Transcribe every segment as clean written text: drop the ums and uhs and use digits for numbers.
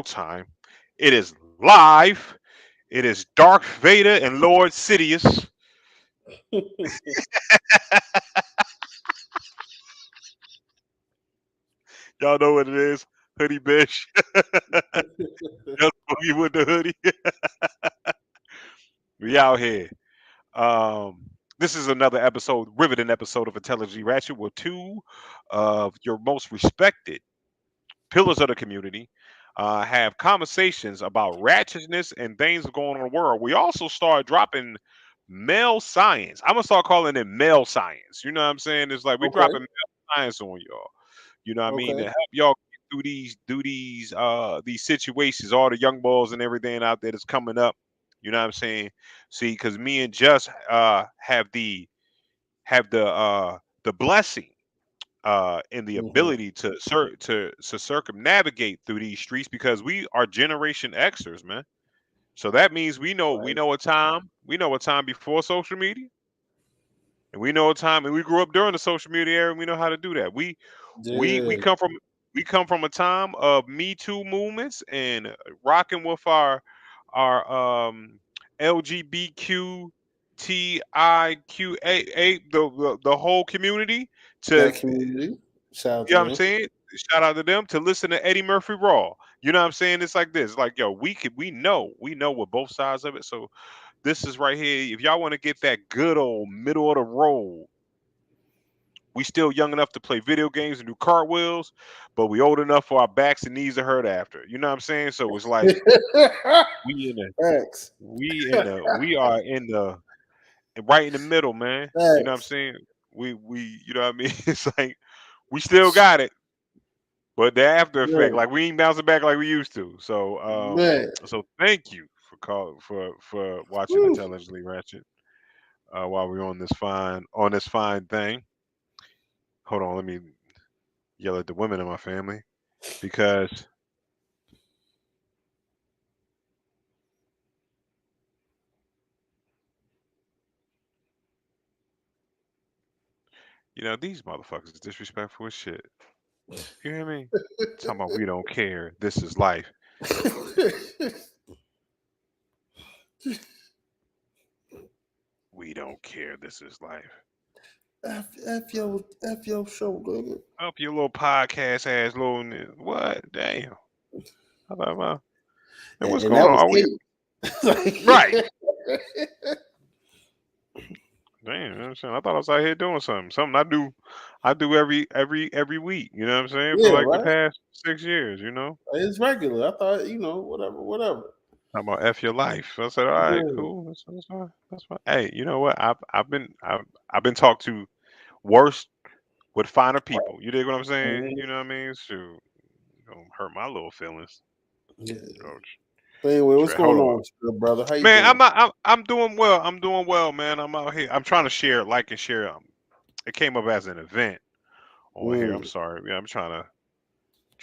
time. It is live. It is Darth Vader and Lord Sidious. Y'all know what it is. Hoodie Bish. Just boogie with the hoodie. We out here. Um, this is another episode, riveting episode of Intelligently Ratchet, with two of your most respected pillars of the community have conversations about ratchetness and things going on in the world. We also start dropping male science. I'm gonna start calling it male science. You know what I'm saying? It's like we Okay. dropping male science on y'all. You know what I mean? To Okay. help y'all get through these situations, all the young boys and everything out there that's coming up. You know what I'm saying? See, because me and Just have the blessing and the hmm ability to circumnavigate through these streets because we are Generation Xers, man. So that means Right. we know a time before social media, and we know a time, and we grew up during the social media era, and we know how to do that. We we Yeah. come from we come from a time of Me Too movements and rocking with our LGBTQTIQA the whole community to That community. Shout out you to know what I'm them. saying? Shout out to them to listen to Eddie Murphy Raw. You know what I'm saying? It's like this. Like, yo, we know what both sides of it. So this is right here. If y'all want to get that good old middle of the road, we still young enough to play video games and do cartwheels, but we old enough for our backs and knees to hurt after. You know what I'm saying? So it's like we in the Facts. we are in the right in the middle, man. You know what I'm Facts. saying? We you know what I mean? It's like we still got it. But the after effect, Yeah. like we ain't bouncing back like we used to. So Man. so thank you for for watching Whew. Intelligently Ratchet while we're on this fine thing. Hold on, let me yell at the women in my family because these motherfuckers is disrespectful as shit. You hear me? Talking about we don't care. This is life. We don't care. This is life. F your show, nigga. Up your little podcast ass little what? Damn. How about and what's And going that on? was Are we hate. Like, right? Damn, you know what I'm saying? I thought I was out here doing something. Something I do every week, you know what I'm saying? For yeah, like the right. past 6 years, you know? It's regular. I thought, whatever, whatever. Talking about F your life. So I said, all right, Yeah. cool. That's fine. That's fine. Hey, you know what? I've been talked to worse with finer people. You dig what I'm saying? Mhm. You know what I mean? Shoot. Don't hurt my little feelings. Yeah. Coach. But anyway, what's Hold going on. on, good brother? How you Man, doing? I'm doing well. I'm doing well, man. I'm out here. I'm trying to share, like and share. It came up as an event on here. I'm Mm, sorry. Yeah, I'm trying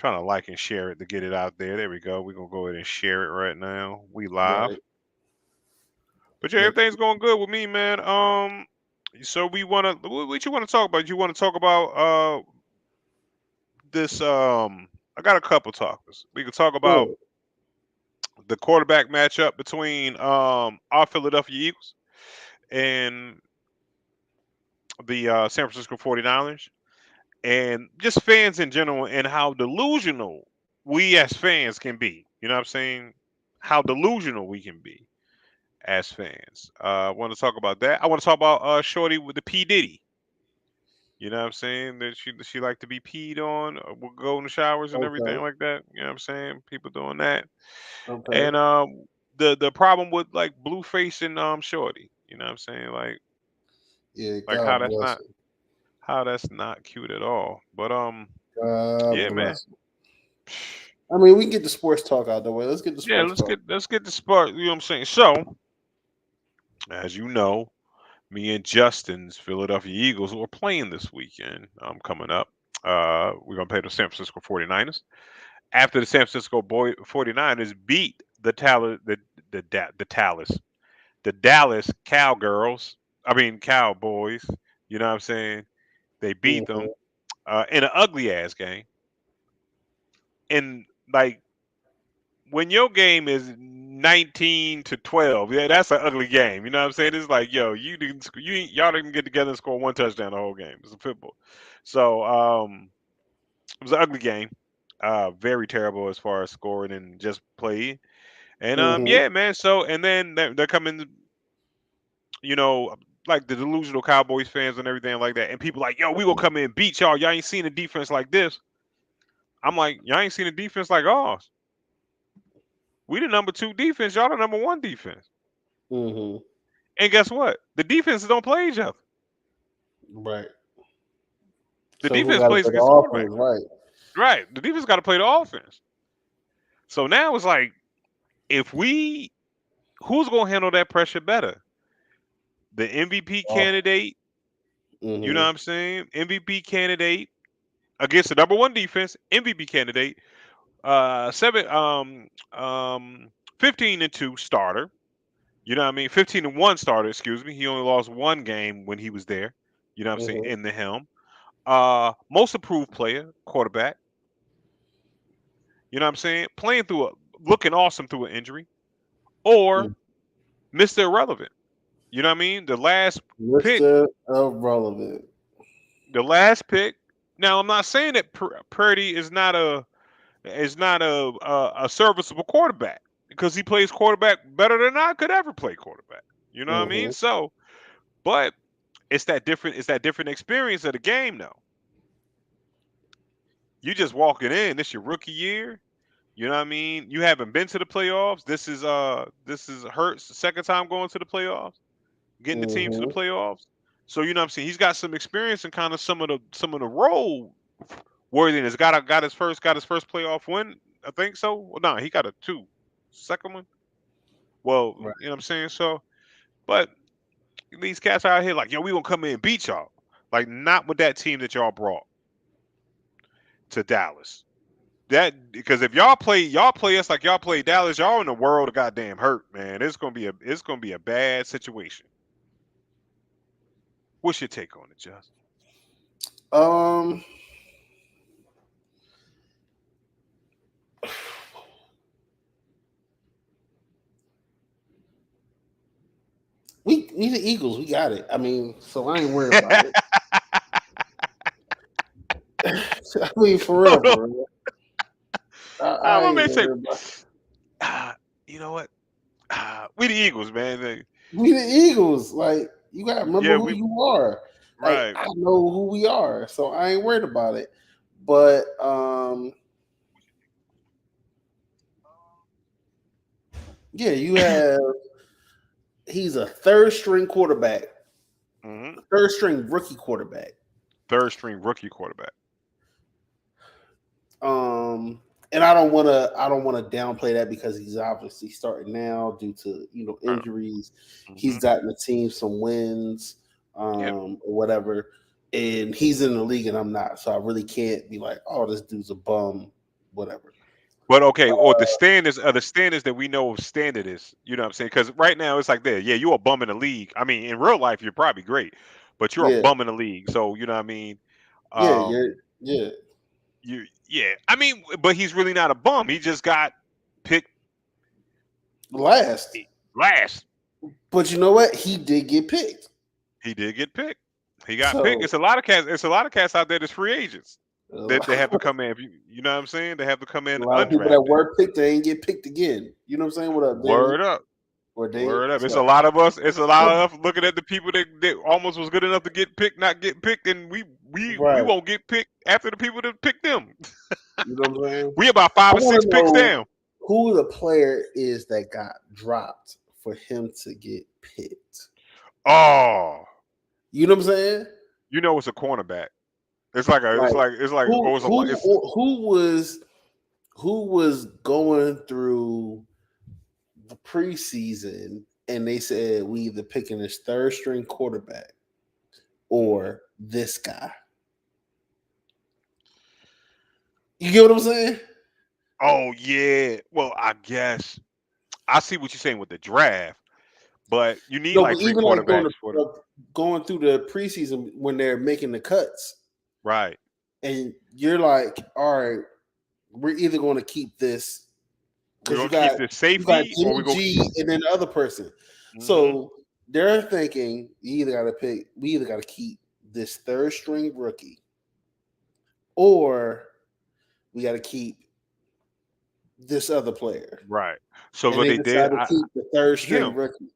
to like and share it to get it out there. There we go. We're gonna go ahead and share it right now. We live. right. But yeah, Look. everything's going good with me, man. So we wanna what you wanna talk about? You wanna talk about this I got a couple topics. We could talk about Sure. the quarterback matchup between our Philadelphia Eagles and the San Francisco 49ers, and just fans in general, and how delusional we as fans can be. You know what I'm saying? How delusional we can be as fans. I want to talk about that. I want to talk about Shorty with the P Diddy. You know what I'm saying? That she like to be peed on, will go in the showers and everything Okay. like that. You know what I'm saying? People doing that, Okay. and the problem with like Blueface and Shorty. You know what I'm saying? Yeah. Like how God that's bless not him. how that's not cute at all. But God yeah, man. bless him. I mean, we can get the sports talk out the way. Let's get the Yeah, sports talk. let's get the spark. You know what I'm saying? So, as you know, me and Justin's Philadelphia Eagles are playing this weekend. Coming up. We're gonna play the San Francisco 49ers. After the San Francisco 49ers beat the Dallas Cowgirls. I mean Cowboys. You know what I'm saying? They beat hmm them in an ugly ass game. And like when your game is 19-12, yeah, that's an ugly game. You know what I'm saying? It's like, yo, y'all didn't get together and score one touchdown the whole game. It's a football. So it was an ugly game. Very terrible as far as scoring and just play. And Mm-hmm. yeah, man. So and then they're coming, you know, like the delusional Cowboys fans and everything like that. And people like, yo, we gonna come in and beat y'all. Y'all ain't seen a defense like this. I'm like, y'all ain't seen a defense like ours. We the number two defense. Y'all the number one defense. Mm-hmm. And guess what? The defenses don't play each other. Right. The So who defense got to plays play the against the quarterback. offense? Right. Right. The defense got to play the offense. So now it's like, if we, who's gonna handle that pressure better? The MVP Oh. candidate. You know Mm-hmm. what I'm saying? MVP candidate against the number one defense. MVP candidate. Seven. 15-2 starter. You know what I mean? 15-1 starter. Excuse me. He only lost one game when he was there. You know what I'm saying? Mm-hmm. In the helm. Most improved player, quarterback. You know what I'm saying? Looking awesome through an injury, or Mr. Irrelevant. You know what I mean? Pick, Mr. Irrelevant. the last pick. Now, I'm not saying that Purdy is not a serviceable quarterback, because he plays quarterback better than I could ever play quarterback. You know what I mean? Mm-hmm. So, but it's that different experience of the game though. You just walking in. This your rookie year. You know what I mean? You haven't been to the playoffs. This is Hurts' second time going to the playoffs, getting the team to the Mm-hmm. playoffs. So you know what I'm saying? He's got some experience in kind of some of the role worthiness. Got his first playoff win. I think so. Well, no, he got a two. Second one. Well, Right. you know what I'm saying? So, but these cats out here like, yo, we gonna come in and beat y'all. Like, not with that team that y'all brought to Dallas. That, because if y'all play us like y'all play Dallas, y'all in the world of goddamn hurt, man. It's gonna be a bad situation. What's your take on it, Just? Um, we the Eagles. We got it. I mean, so I ain't worried about it. I mean, for real, Hold on. for real. I I'm ain't gonna say, worried about. you know what? We the Eagles, man. We the Eagles. Like you gotta remember Yeah, who we you are. Like right. I know who we are, so I ain't worried about it. But yeah, you have he's a third string quarterback, Hmm. third string rookie quarterback. Third string rookie quarterback. Um, and I don't want to downplay that because he's obviously starting now due to injuries. He's Hmm. gotten the team some wins, Yep. or whatever, and he's in the league and I'm not, so I really can't be like, oh, this dude's a bum, whatever. But okay, or the standards that we know of standard is, you know what I'm saying? Because right now it's like, yeah, you're a bum in the league. I mean, in real life you're probably great, but you're a Yeah, bum in the league. So you know what I mean? yeah, Um, yeah. yeah. I mean, but he's really not a bum. He just got picked Last, last. but you know what? He did get picked. He did get picked. He got picked. So It's a lot of cats. It's a lot of cats out there that's free agents a that they have to lot come in. You know what I'm saying? They have to come in of people that undrafted. were picked, they ain't get picked again. You know what I'm saying? What up, Danny? Word up. Or Dave? Word up. What's It's a up? lot of us. It's a lot Oh, of us looking at the people that almost was good enough to get picked, not get picked, and we right. won't get picked after the people that picked them. You know what I'm saying? We about I five or want six to picks know down. who the player is that got dropped for him to get picked. Oh, You know what I'm saying? it's a cornerback. It's like a, it's Like like, it's like, who oh, it's a lot. who It's who was going through the preseason and they said we either picking this third string quarterback Mhm. or this guy. You get what I'm saying? Oh yeah. Well, I guess I see what you're saying with the draft, but you need No, like but three even like quarterbacks for the going through the preseason when they're making the cuts, right. and you're like, all right, we're either going to keep this We're because gonna keep this you got safety, or Jimmy we go. G and then the other person. Hmm. So they're thinking you either got to pick. We either got to keep this third string rookie, or we got to keep this other player. Right. So And what they they did, decided to keep the third string him. rookie. I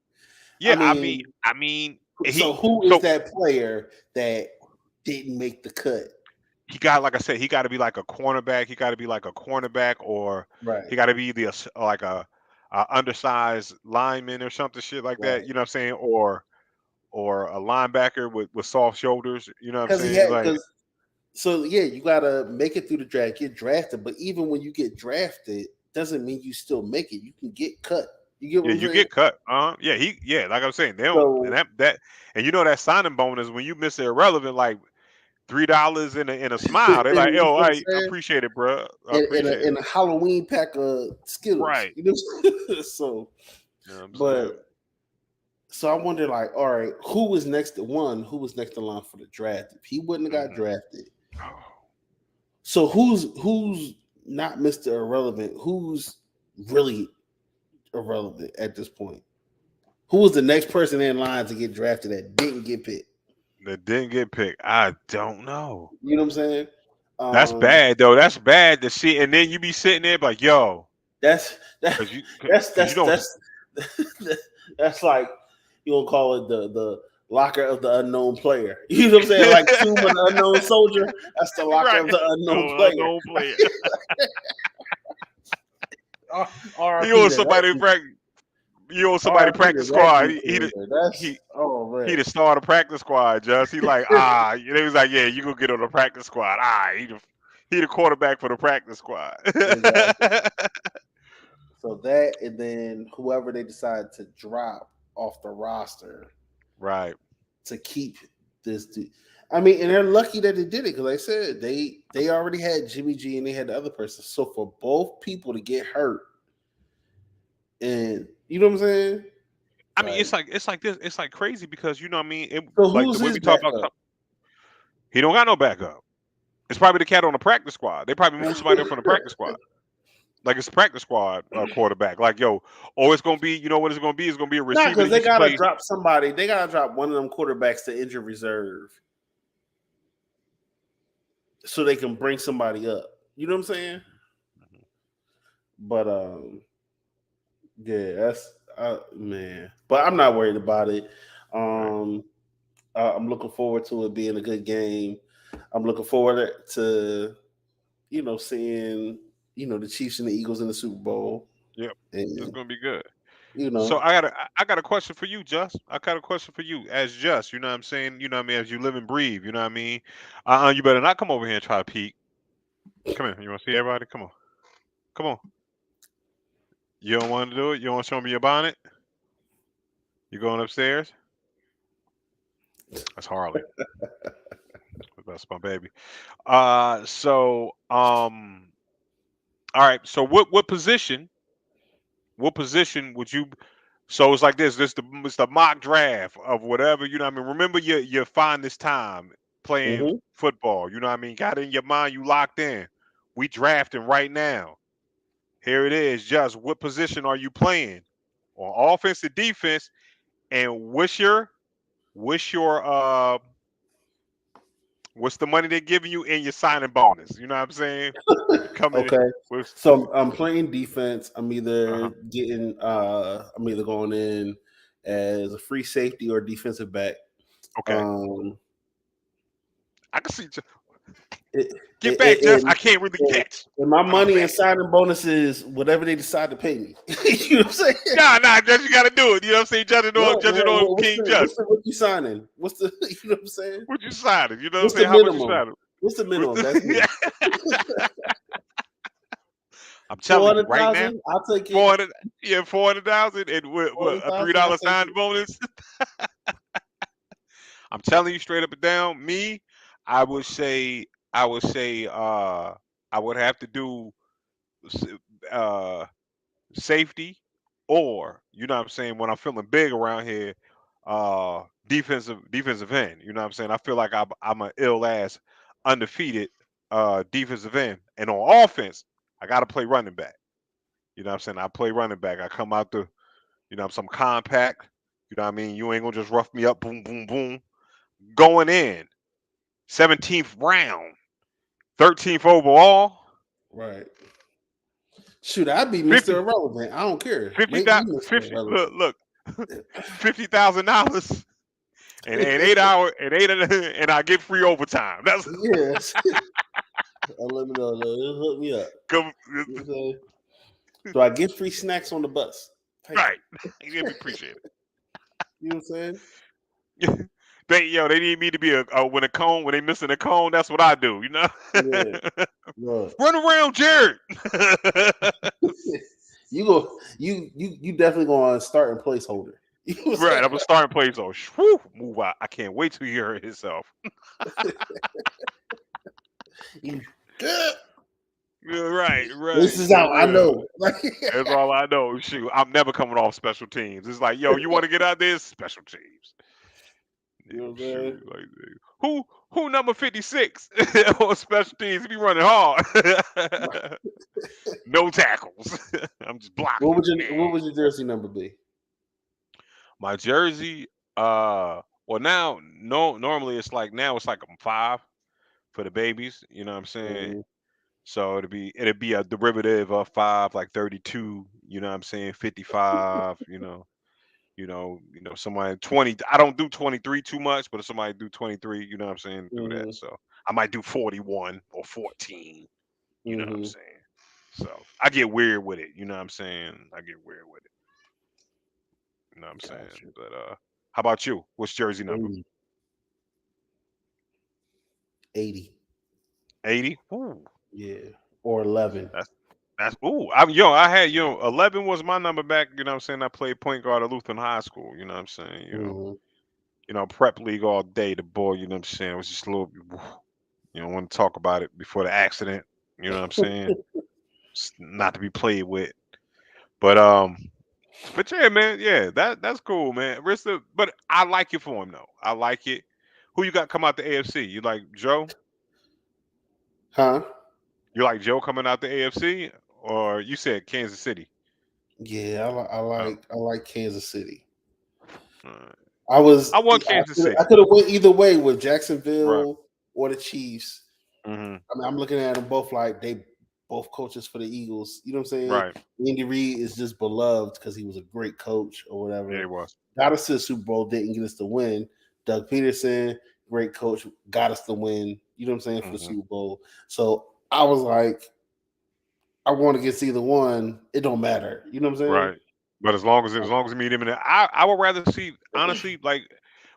Yeah, mean, I mean, so he. who is So that player that didn't make the cut? he got, like I said, he got to be like a cornerback. He got to be like a cornerback, or Right, he got to be like a undersized lineman or something shit like that. right. You know what I'm saying? Or a linebacker with soft shoulders. You know what I'm Because he saying? had Like, because so yeah, you gotta make it through the draft, get drafted. But even when you get drafted, doesn't mean you still make it. You can get cut. You get what yeah, I'm you saying? get cut. Yeah, yeah, like I'm saying, they don't, and So and you know that signing bonus when you miss the irrelevant, like $3 in a smile. They're like, you know "Yo, what I'm I saying? appreciate it, bro. I appreciate it." In a Halloween pack of Skittles. Right. You know, so You know what I'm saying? but so I wonder, like, all right, who was next to one? Who was next in line for the draft? If he wouldn't have got Hmm. drafted, so who's not Mr. Irrelevant? Who's really irrelevant at this point? Who was the next person in line to get drafted that didn't get picked? That didn't get picked. I don't know. You know what I'm saying? That's Um, bad though. That's bad to see, and then you be sitting there like, "Yo," that's that, because that's you know. that's like you gonna call it the locker of the unknown player. You know what I'm saying? Like Tomb of the Unknown Soldier. That's the locker Right. of the unknown Oh, player. unknown player. You R.I.P. know to somebody that. practice. You know somebody R.I.P. to practice that squad. dude career. That's He oh he man, the start a practice squad. Just he like they was like, yeah, you gonna get on the practice squad. He the quarterback for the practice squad. exactly. So that, and then whoever they decide to drop off the roster Right. to keep this dude. I mean, and they're lucky that they did it because like I said they already had Jimmy G and they had the other person. So for both people to get hurt, and you know what I'm saying, I mean, like it's like this. It's like crazy because you know what I mean. so Like who's the way his we talk about, backup? he don't got no backup. It's probably the cat on the practice squad. They probably moved somebody up from the practice squad. Like it's a practice squad quarterback. Like yo, oh, it's gonna be. You know what it's gonna be? It's gonna be a Not receiver because that they used to gotta play. drop somebody. They gotta drop one of them quarterbacks to injured reserve so they can bring somebody up. You know what I'm saying? But yeah, that's man. But I'm not worried about it. Right. Um, I'm looking forward to it being a good game. I'm looking forward to seeing the Chiefs and the Eagles in the Super Bowl, Yep. It's and gonna be good. you So know, I got a question for you, Just. I got a question for you as Just. You know what I'm saying? You know what I mean? As you live and breathe. You know what I mean? You better not come over here and try to peek. Come here. You want to see everybody? Come on. Come on. You don't want to do it? You don't want to show me your bonnet? You going upstairs? That's Harley. That's my baby. All right. So what position? What position would you? So it's like this. It's the mock draft of whatever. You know what I mean? Remember your finest time playing hmm football. You know what I mean? Got it in your mind. You locked in. We drafting right now. Here it is. Just what position are you playing on offense or defense? And what's your what's the money they're giving you in your signing bonus? You know what I'm saying? You coming in okay. with So I'm playing defense. uh-huh. I'm either going in as a free safety or defensive back. Okay. Um, I can see. it, Get back, Just. I and, can't really and, catch. and my I'm money and back. signing bonuses, whatever they decide to pay me. You know what I'm saying? Nah, Just you gotta do it. You know what I'm saying? Judging on King What's Just. the rookie signing? What's the you know what I'm saying? What you signing? You know what I'm What's the saying? How much you minimum? signing? What's the What's minimum? That's the me. I'm Four telling you hundred right now, thousand. I'll take it. 400, yeah, 400,000 and what, a three 400,000. I'll dollar take sign it. bonus. I'm telling you straight up and down. Me, I would say, I would say, I would have to do s- uh safety, or you know what I'm saying, when I'm feeling big around here, defensive end. You know what I'm saying? I feel like I'm an ill ass undefeated defensive end. And on offense, I gotta play running back. You know what I'm saying? I play running back. I come out the, I'm some compact. You know what I mean? You ain't gonna just rough me up, boom, boom, boom. Going in, 17th round, 13th overall, Right. Shoot, I'd be Mr. 50, Irrelevant. I don't care. 50, Make me Mr. 50 Irrelevant. look, $50,000 and 8 hour and I get free overtime. That's Yes. Let me know. Hook me up. come You know what I'm saying? Do I get free snacks on the bus? Thank right. you. You be appreciated. You know what I'm saying? They need me to be when a cone when they missing a cone. That's what I do. Yeah. Look. Run around, Jared. You go. You definitely going to start in placeholder. You know what Right, I'm I'm a starting place. So, whew, move out. I can't wait to hear himself. saying? You, Yeah, right, this right, is for out. I real. know. Like, That's all I know. Shoot, I'm never coming off special teams. It's like, yo, you want to get out there? Special teams. you know Yeah, what I'm saying? shoot, like who number 56 on special teams? Be running hard. No tackles. I'm just blocking. What would your jersey number be? My jersey, well now no normally it's like now it's like I'm 5 for the babies. You know what I'm saying? Mm-hmm. So it'd be a derivative of 5, like 32. You know what I'm saying? 55. Somebody 20. I don't do 23 too much, but if somebody do 23, you know what I'm saying, do that. Mm-hmm. So I might do 41 or 14. You know what I'm Mm-hmm. saying? So I get weird with it. You know what I'm saying? I get weird with it. You know what I'm Gotcha. saying? But how about you? What's jersey number? 80. 80. 80. Ooh, Yeah. Or 11. that's ooh. I had 11 was my number back. You know what I'm saying? I played point guard at Lutheran High School. You know what I'm saying? Mm-hmm. Prep league all day. The boy, you know what I'm saying, was just a little. You don't want to talk about it before the accident. You know what I'm saying? It's not to be played with. But yeah, man, yeah, that's cool, man. But I like it for him though. I like it. Who you got come out the AFC? You like Joe? Huh? You like Joe coming out the AFC, or you said Kansas City? Yeah, Oh, I like Kansas City. all right. I was I want Kansas I City. could have went either way with Right. Jacksonville or the Chiefs. Hmm. I mean, I'm looking at them both like they both coaches for the Eagles. You know what I'm saying? Right. Andy Reid is just beloved because he was a great coach or Yeah, whatever. it was. Got us to the Super Bowl, didn't get us to win. Doug Peterson, great coach, got us to win. You know what I'm saying for the Hmm. Super Bowl. So I was like, I want to get either one. It don't matter. You know what I'm Right. But as long as me them, and I would rather see saying? honestly like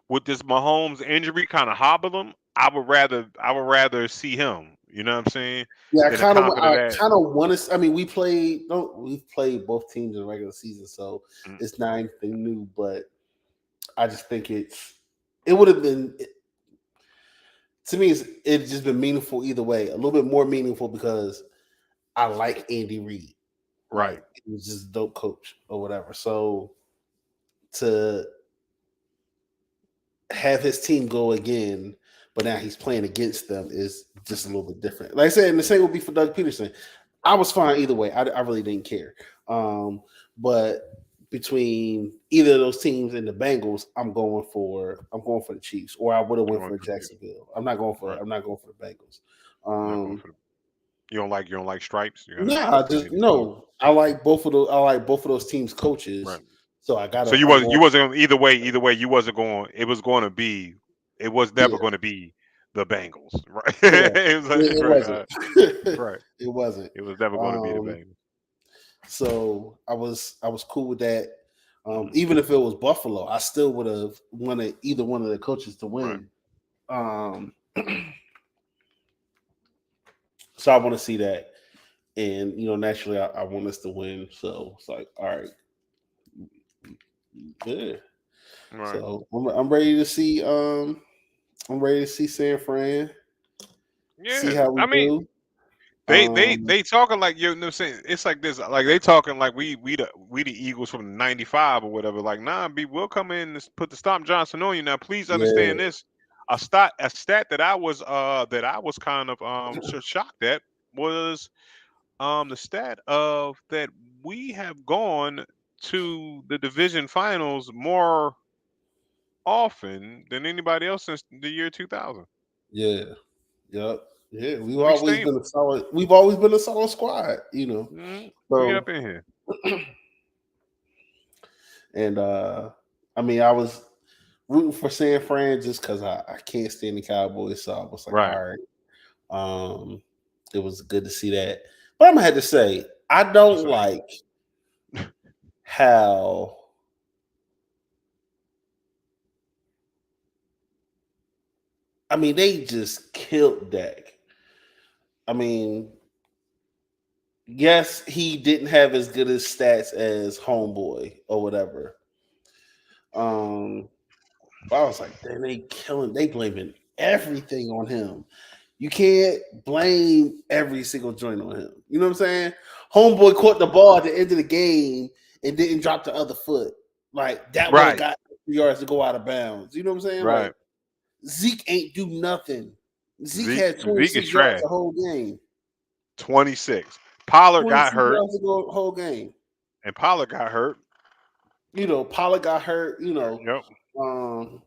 with this Mahomes injury kind of hobble him. I would rather see him. You know what I'm saying? Yeah, Than a confident I ass. kind of want to. I mean, we've played both teams in the regular season, so Mm. it's not anything new. But I just think it would have been to me. It's just been meaningful either way. A little bit more meaningful because I like Andy Reid. Right. Like he was just a dope coach or whatever. So to have his team go again, but now he's playing against them is just a Hmm. little bit different. Like I said, and the same would be for Doug Peterson. I was fine either way. I really didn't care. But between either of those teams and the Bengals, I'm going for the Chiefs, or I would have You went going for for the Chiefs. Jacksonville. Right. I'm not going for the Bengals. Not going Um, for the. You don't like stripes. You gotta nah, go I for just any color. no. I like both of those teams coaches. Right. So I So gotta you I'm was going you wasn't either way. Either way, you wasn't going. It was going to be. It was never yeah, going to be the Bengals. Right. yeah. It was It right. wasn't. Right. It wasn't. It was never going to be the Um, Bengals. so I was cool with that. Hmm. Even if it was Buffalo, I still would have wanted either one of the coaches to Right. win. Um, so I want to see that, and naturally, I want us to win. So it's like, all right, good. Right. So I'm ready to see. I'm ready to see San Fran. See Yeah. how we I mean, do. Um, they talking like you know what I'm saying. It's like this. Like they talking like we the Eagles from '95 or whatever. Like nah, B, we'll come in and put the Stomp Johnson on you. Now please yeah, understand this. A stat that I was kind of shocked at was the stat of that we have gone to the division finals more often than anybody else since the year 2000. Yeah. Yep. Yeah. We staying. We've always been a solid squad, you know. We So up in here. and I mean I was rooting for San Fran just because I can't stand the Cowboys. So I was like, Right. all right. It was good to see that. But I'm gonna have to say, I don't What's up? like how I mean they just killed Dak. I mean, yes, he didn't have as good as stats as Homeboy or whatever. Um, but I was like, damn, they blaming everything on him. You can't blame every single joint on him. You know what I'm saying? Homeboy caught the ball at the end of the game and didn't drop the other foot. Like that would have Right. got 3 yards to go out of bounds. You know what I'm saying? Like Right. Zeke ain't do nothing. Zeke had Zeke is 26 yards trash. the whole game. 26. Pollard got 26 hurt, yards the whole game. and Pollard got hurt. You know, Pollard got hurt. Yep. Um,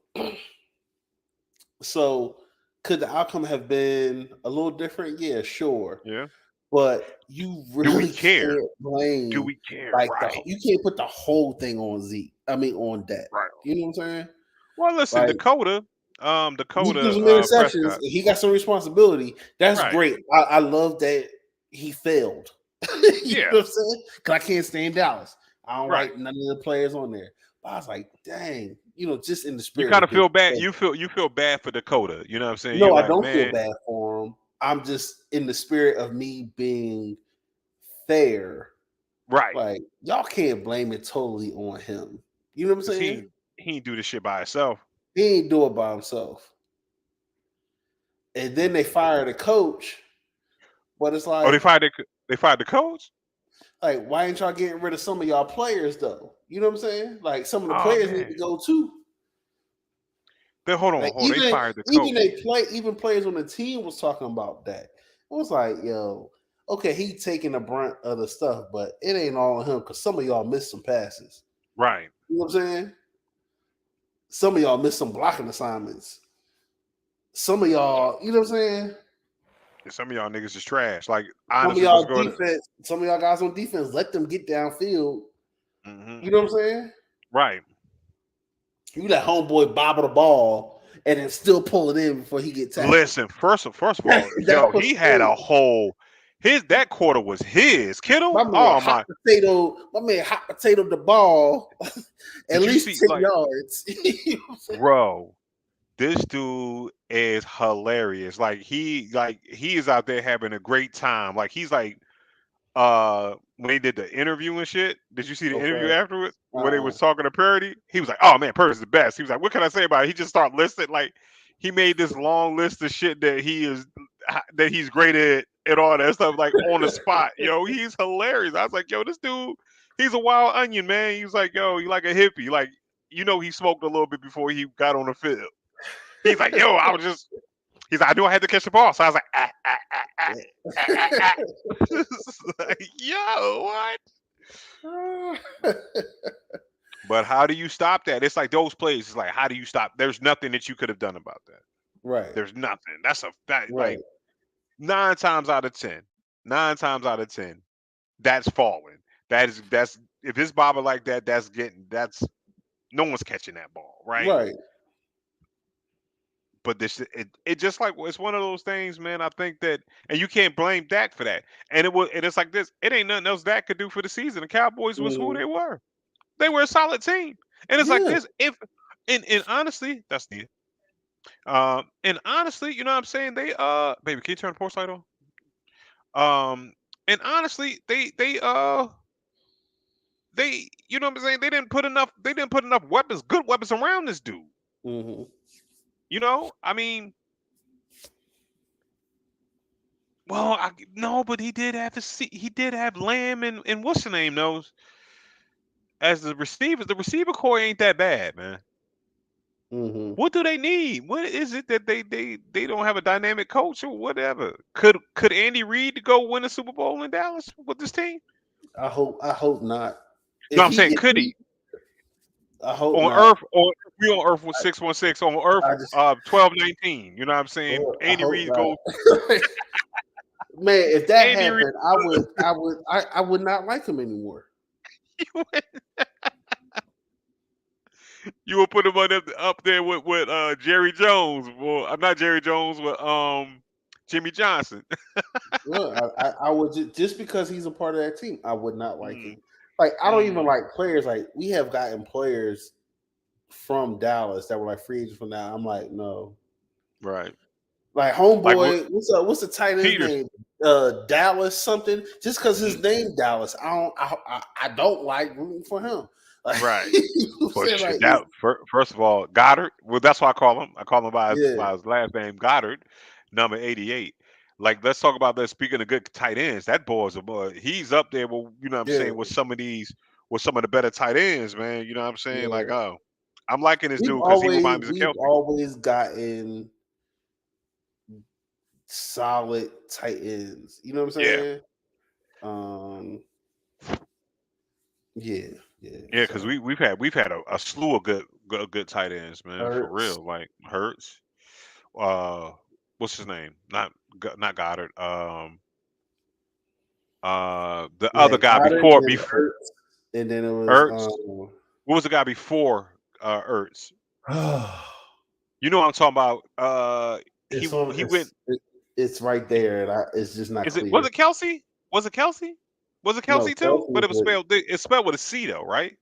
so could the outcome have been a little different? Yeah, sure. Yeah. But you Do we really care? can't Do blame we care? like Right. you can't put the whole thing on Zeke. I mean on Dak. Right. You know what I'm saying? Well, listen, Like he threw Dakota some interceptions. Prescott. He got some responsibility. That's Right. great. I love that he failed. You Yeah. know what I'm saying? Because I can't stand Dallas. I don't Right. like none of the players on there. But I was like, dang, just in the You spirit kind of of being feel bad. fair. You feel bad for Dakota. You know what I'm saying? You're No, I like, don't feel man, bad for him. I'm just in the spirit of me being fair. right? Like, y'all can't blame it totally on him. You know what I'm Because saying? he ain't do this shit by himself. He ain't do it by himself. And then they fired a coach, but it's Oh, they fired the coach. why ain't y'all getting rid of some of y'all players though? You know what I'm saying? Like some of the Oh players need man. to go too. Then hold on, Like hold. They fired the coach. even players on the team was talking about that. It was like, yo, okay, he taking the brunt of the stuff, but it ain't all on him because some of y'all missed some passes. Right. You know what I'm saying? Some of y'all missed some blocking assignments. Some of y'all, you know what I'm saying? And some of y'all niggas is trash. Like Some of honestly, let's y'all go to. defense, some of y'all guys on defense, let them get downfield. Hmm. You know what I'm saying? Right. You let homeboy bobble the ball and then still pull it in before he get tackled. Listen, first of all, That yo, was he had a crazy. whole his that quarter was his. My Kittle. man Oh hot my! potato. My man hot potato the ball at Did you least see 10 yards. You know what I'm saying? bro? This dude is hilarious. Like he is out there having a great time. Like he's like when he did the interview and shit. Did you see the interview Okay. afterwards where they Uh-uh. was talking to Purdy? He was like, "Oh man, Purdy's the best." He was like, "What can I say about it?" He just started listing like he made this long list of shit that he's great at and all that stuff like on the spot. Yo, he's hilarious. I was like, "Yo, this dude, he's a wild onion, man." He was like, "Yo, he like a hippie. Like he smoked a little bit before he got on the field." He's like, "Yo, I was just." He's like, "I knew I had to catch the ball," so I was like, ah, ah, ah. Like, yo, what? But how do you stop that? It's like those plays. It's like, how do you stop? There's nothing that you could have done about that. Right. There's nothing. That's a fact. Like Right. 9 times out of 10, 9 times out of 10, that's falling. That's if it's bobbing like that, that's no one's catching that ball, right? Right. But it just like it's one of those things, man. I think that, and you can't blame Dak for that. And it's like this. It ain't nothing else Dak could do for the season. The Cowboys was who Mhm. they were. They were a solid team. And it's like Yeah. this. If and honestly, that's the and honestly, you know what I'm saying? They baby, can you turn the porch light on? And honestly, they you know what I'm saying? They didn't put enough weapons, good weapons around this dude. Hmm. You know? I mean, well, no, but he did have Lamb and what's the name those as the receivers. The receiver core ain't that bad, man. Mm-hmm. What do they need? What is it that they don't have a dynamic coach or whatever? Could Andy Reid go win a Super Bowl in Dallas with this team? I hope not. No, I'm saying could he? I hope On not. Earth, or if we on Earth with 616 on Earth, I just 1219. You know what I'm saying? Lord, I Andy hope Reid not. goes. Man, if that Andy Reid, happened, I would not like him anymore. you will put him up there with Jerry Jones. Well, I'm not Jerry Jones, with Jimmy Johnson. Look, I would just because he's a part of that team, I would not like Mm, him. Like I don't even mm, like players. Like we have gotten players from Dallas that were like free agents from now. I'm like, no. right. Like Like homeboy, what's up? What's the tight end's Peters. name? Dallas something. Just because his Mm, name Dallas, I don't like rooting for him. Like right. you know what I'm But saying, shit, like it's first of all, Goddard. Well, that's why I call him. I call him yeah, by his last name, Goddard, number 88. Like, let's talk about that. Speaking of good tight ends, that boy's a boy. He's up there. Well, you know what I'm yeah, saying, with some of the better tight ends, man. You know what I'm saying? Like, yeah. oh, I'm liking this dude because he reminds me of We've Kelsey. always gotten solid tight ends. You know what I'm Yeah, saying? Um, yeah, yeah. yeah, because So we've had a slew of good tight ends, man, for Hurts, real. Like Hurts, uh, what's his name? Not Goddard. The we other had guy Goddard and then before Hurts, and then it was Ertz. What was the guy before Ertz? You know what I'm talking about? He it's on he went. it's right there, and it's just not Is it was clear. it Kelsey? Was it Kelsey? Was it No, Kelsey too? Kelsey But was with it's spelled with a C though, right?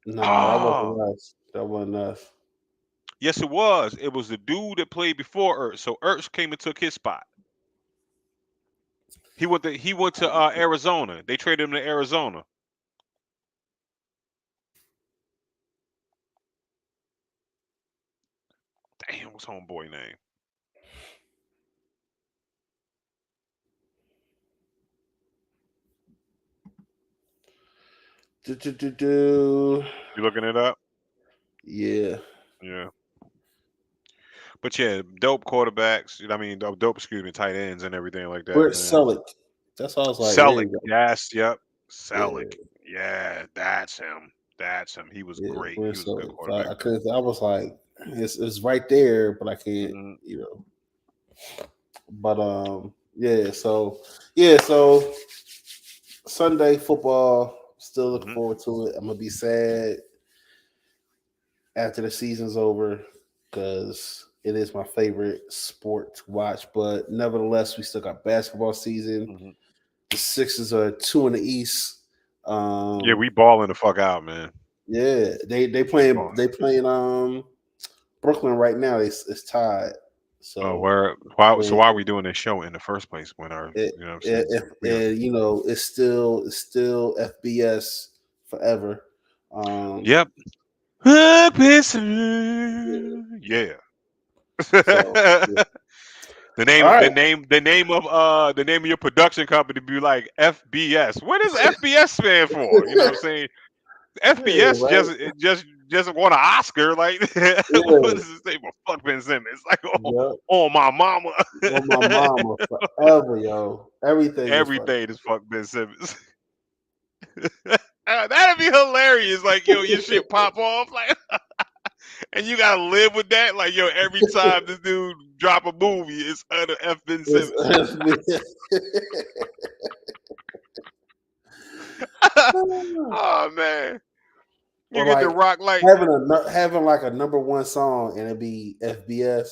nah, that wasn't Oh, us. That wasn't us. yes, it was. It was the dude that played before Ertz. So Ertz came and took his spot. He went to Arizona. They traded him to Arizona. Damn, what's homeboy name? Do, do, do, do. You looking it up? Yeah. Yeah. But yeah, dope quarterbacks. I mean, dope. Excuse me, tight ends and everything like that, Brett man. Selleck. That's all I was like, there Selleck. you go. Yes. Yep. Selleck. Yeah, Yeah, that's him. That's him. He was yeah, great. Brett He was a good Selleck. So quarterback I too. couldn't I was like, it's right there, but I can't, Hmm. you know. But yeah, so Sunday football, still looking Hmm. forward to it. I'm gonna be sad after the season's over because it is my favorite sport to watch. But nevertheless, we still got basketball season. Hmm. The Sixers are two in the East. Yeah, Um, we balling the fuck out, man. yeah, Balling. they playing Brooklyn right now. It's tied. Oh, So where? Why? So and, why are we doing this show in the first place? When our, it, you know what I'm saying? if We don't. and you know it's still FBS forever. Um, Yep. Yeah. so yeah. The All name, right. the name of your production company be like FBS. What does FBS stand for? You know what I'm saying? Yeah, FBS right. just won an Oscar. Like, what Yeah, does it stand for? Fuck Ben Simmons. Like, yep. oh my mama. On my mama forever, yo. Everything is fucking. Everything is fuck Ben Simmons. That'd be hilarious. Like, yo, your shit pop off. Like, and you gotta live with that. Like, yo, every time this dude drop a movie, it's under F. Ben Simmons. Oh man, you Or get the like rock like having like a number one song and it be FBS,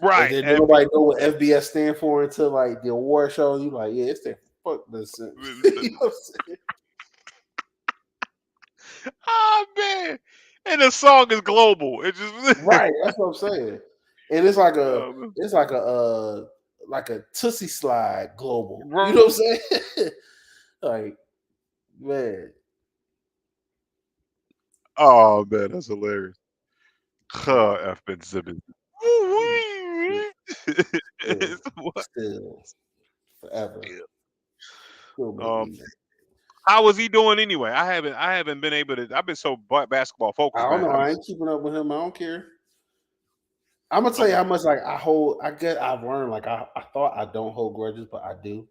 and right. then And nobody know what FBS stand for until like the award show. You like, yeah, it's there. Fuck this. You know what I'm saying? oh man, and the song is global. It just Right, that's what I'm saying. And um, it's like a Tootsie Slide global. You bro. know what I'm saying? Like, man, Oh man, that's hilarious. yeah, F. Ben Simmons. still, It's what? still forever. Yeah. Still make Um, me mad. How was he doing anyway? I haven't been able to. I've been so basketball I focused, don't man. know. I ain't keeping up with him. I don't care. I'm gonna tell you I'm how much like I hold. I get. I've learned like I thought I don't hold grudges, but I do.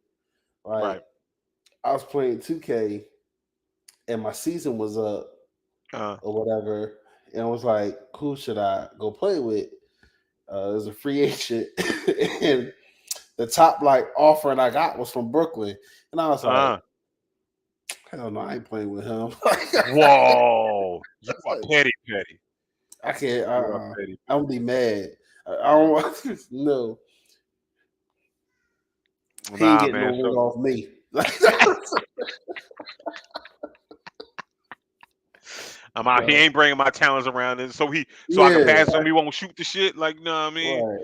Like right. I was playing 2K and my season was up Uh, or whatever, and I was like, who should I go play with? There's a free agent, and the top like offering I got was from Brooklyn, and I was like, uh. hell no, I ain't playing with him. Whoa, you are petty, petty. I can't. You are petty, I'm petty. gonna be mad. I Mm. don't. No, he ain't Nah, getting no man. ring So off me. I'm out. He So, ain't bringing my talents around, and so I can yeah, pass him. He won't shoot the shit. Like, you know what I mean? right.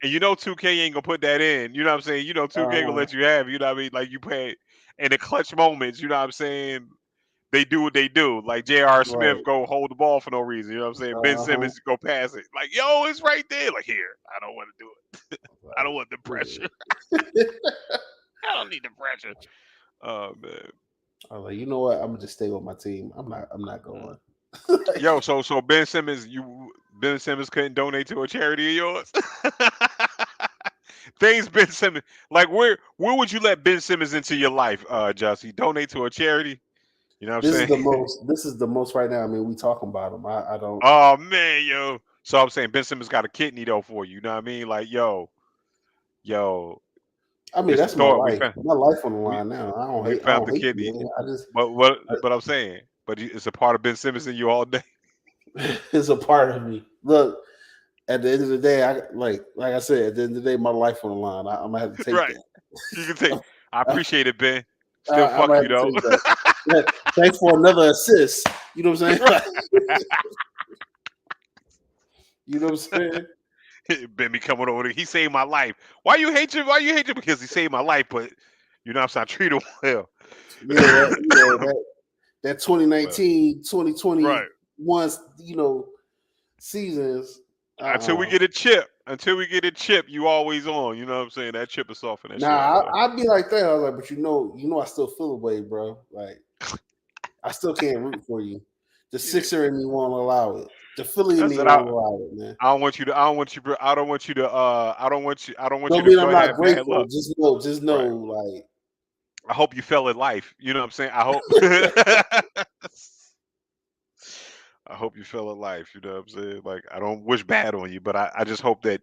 And 2K ain't gonna put that in. You know what I'm saying? 2K gonna Uh, let you have. You know what I mean? Like you pay in the clutch moments. You know what I'm saying? They do what they do. Like J.R. Smith right. go hold the ball for no reason. You know what I'm saying? Ben Uh-huh. Simmons go pass it. Like, yo, it's right there. Like, here, I don't want to do it. I don't Like, want the pressure. yeah. I don't need the pressure. Oh man. I was like, you know what? I'm gonna just stay with my team. I'm not Mm. going. Yo, so Ben Simmons couldn't donate to a charity of yours. Things Ben Simmons like where would you let Ben Simmons into your life, Jussie? Donate to a charity? You know what I'm This is saying? the most. This is the most right now. I mean, we talking about him. I don't. Oh man, yo. So I'm saying Ben Simmons got a kidney though for you. You know what I mean? Like, yo, I mean, it's the that's my thought life. My life on the we line now. I don't we hate. I found don't the hate kidney. you. I just. But I'm saying, but it's a part of Ben Simmons in you all day. It's a part of me. Look, at the end of the day, I like I said. At the end of the day, my life on the line. I'm gonna have to take Right. that. You can take. I appreciate it, Ben. Still I'm fuck gonna you have to though. take that. Yeah, thanks for another assist. You know what I'm saying? You know what I'm saying? Ben be coming over there. He saved my life. Why you hate you? Why you hate you? Because he saved my life, but what I'm saying? I treat him well. Yeah, that But, 2019, right. 2021, seasons. Until we Uh-uh. get a chip. Until we get a chip, you always on. You know what I'm saying? That chip is soften that shit up, Nah, boy. I'd be like that. I was like, but I still feel away, bro. Like, I still can't root for you. The Yeah. Sixer in me won't allow it. The Philly in I me said won't allow it, man. I don't want you to I don't want you I don't want you to I don't want you Don't to mean go I'm have not bad grateful. luck. Just know, Right. like, I hope you fell in life. You know what I'm saying? I hope I hope you fell in life. You know what I'm saying? Like I don't wish bad on you, but I just hope that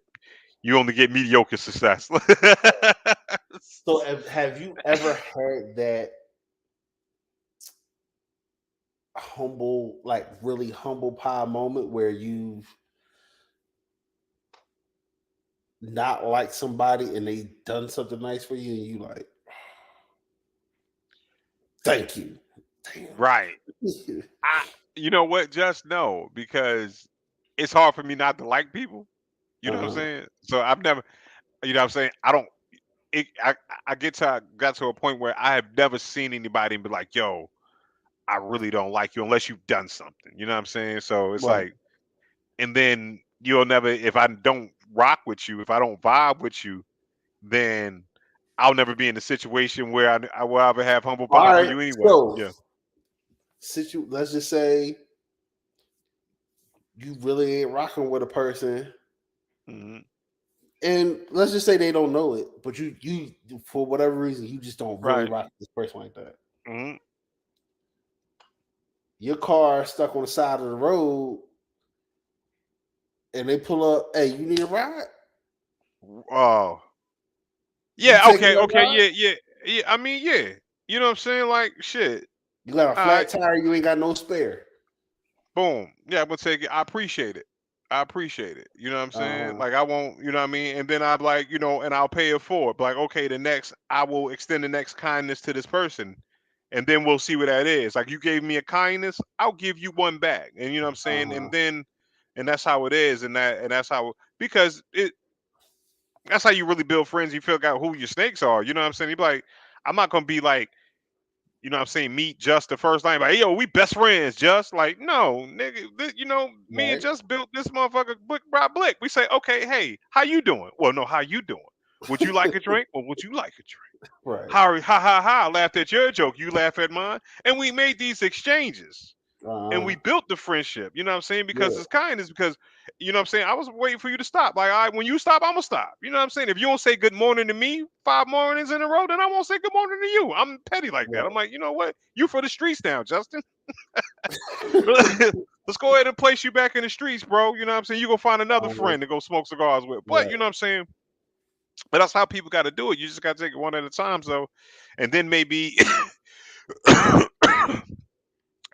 you only get mediocre success. so have you ever had that humble, like really humble pie moment where you've not liked somebody and they done something nice for you and you like, thank you. Damn. Right. I you know what? Just no, because it's hard for me not to like people. You know what I'm uh-huh. saying? So I've never what I'm saying? I don't it, I got to a point where I have never seen anybody and be like, yo, I really don't like you unless you've done something. You know what I'm saying? So it's Right. like and then you'll never if I don't rock with you, if I don't vibe with you, then I'll never be in a situation where I will ever have humble All pie for right. you anyway. So Yeah. let's just say you really ain't rocking with a person, Hmm. and let's just say they don't know it, but you for whatever reason you just don't really Right. rock with this person like that. Hmm. Your car stuck on the side of the road, and they pull up. Hey, you need a ride? Oh. You Yeah, taking okay, that okay, ride? yeah. I mean, yeah. You know what I'm saying? Like shit. You got a All right. flat tire. You ain't got no spare. Boom. Yeah, I'm gonna take it. I appreciate it. I appreciate it. You know what I'm Uh saying? huh. Like I won't, you know what I mean? And then I'm like, and I'll pay it forward. Like, okay, the next I will extend the next kindness to this person. And then we'll see what that is. Like you gave me a kindness, I'll give you one back. And you know what I'm Uh saying? huh. And that's how it is. And that's how because that's how you really build friends. You figure out who your snakes are. You know what I'm saying? You be like, I'm not gonna be like you know what I'm saying, meet Just the first time. Like, hey, yo, we best friends, Just. Like, no, nigga, me and Right. Just built this motherfucker blick by blick. We say, okay, hey, how you doing? Well, no, how you doing? Would you like a drink or would you like a drink? Right. Ha ha ha ha! I laughed at your joke. You laugh at mine, and we made these exchanges. And Uh-huh. we built the friendship. You know what I'm saying? Because Yeah. it's kindness. Because you know what I'm saying. I was waiting for you to stop. Like, all right, when you stop, I'm gonna stop. You know what I'm saying? If you don't say good morning to me 5 mornings in a row, then I won't say good morning to you. I'm petty like that. I'm Right. like, you know what? You for the streets now, Justin. Let's go ahead and place you back in the streets, bro. You know what I'm saying? You go find another Uh-huh. friend to go smoke cigars with. But Right. you know what I'm saying? But that's how people got to do it. You just got to take it one at a time. So, and then maybe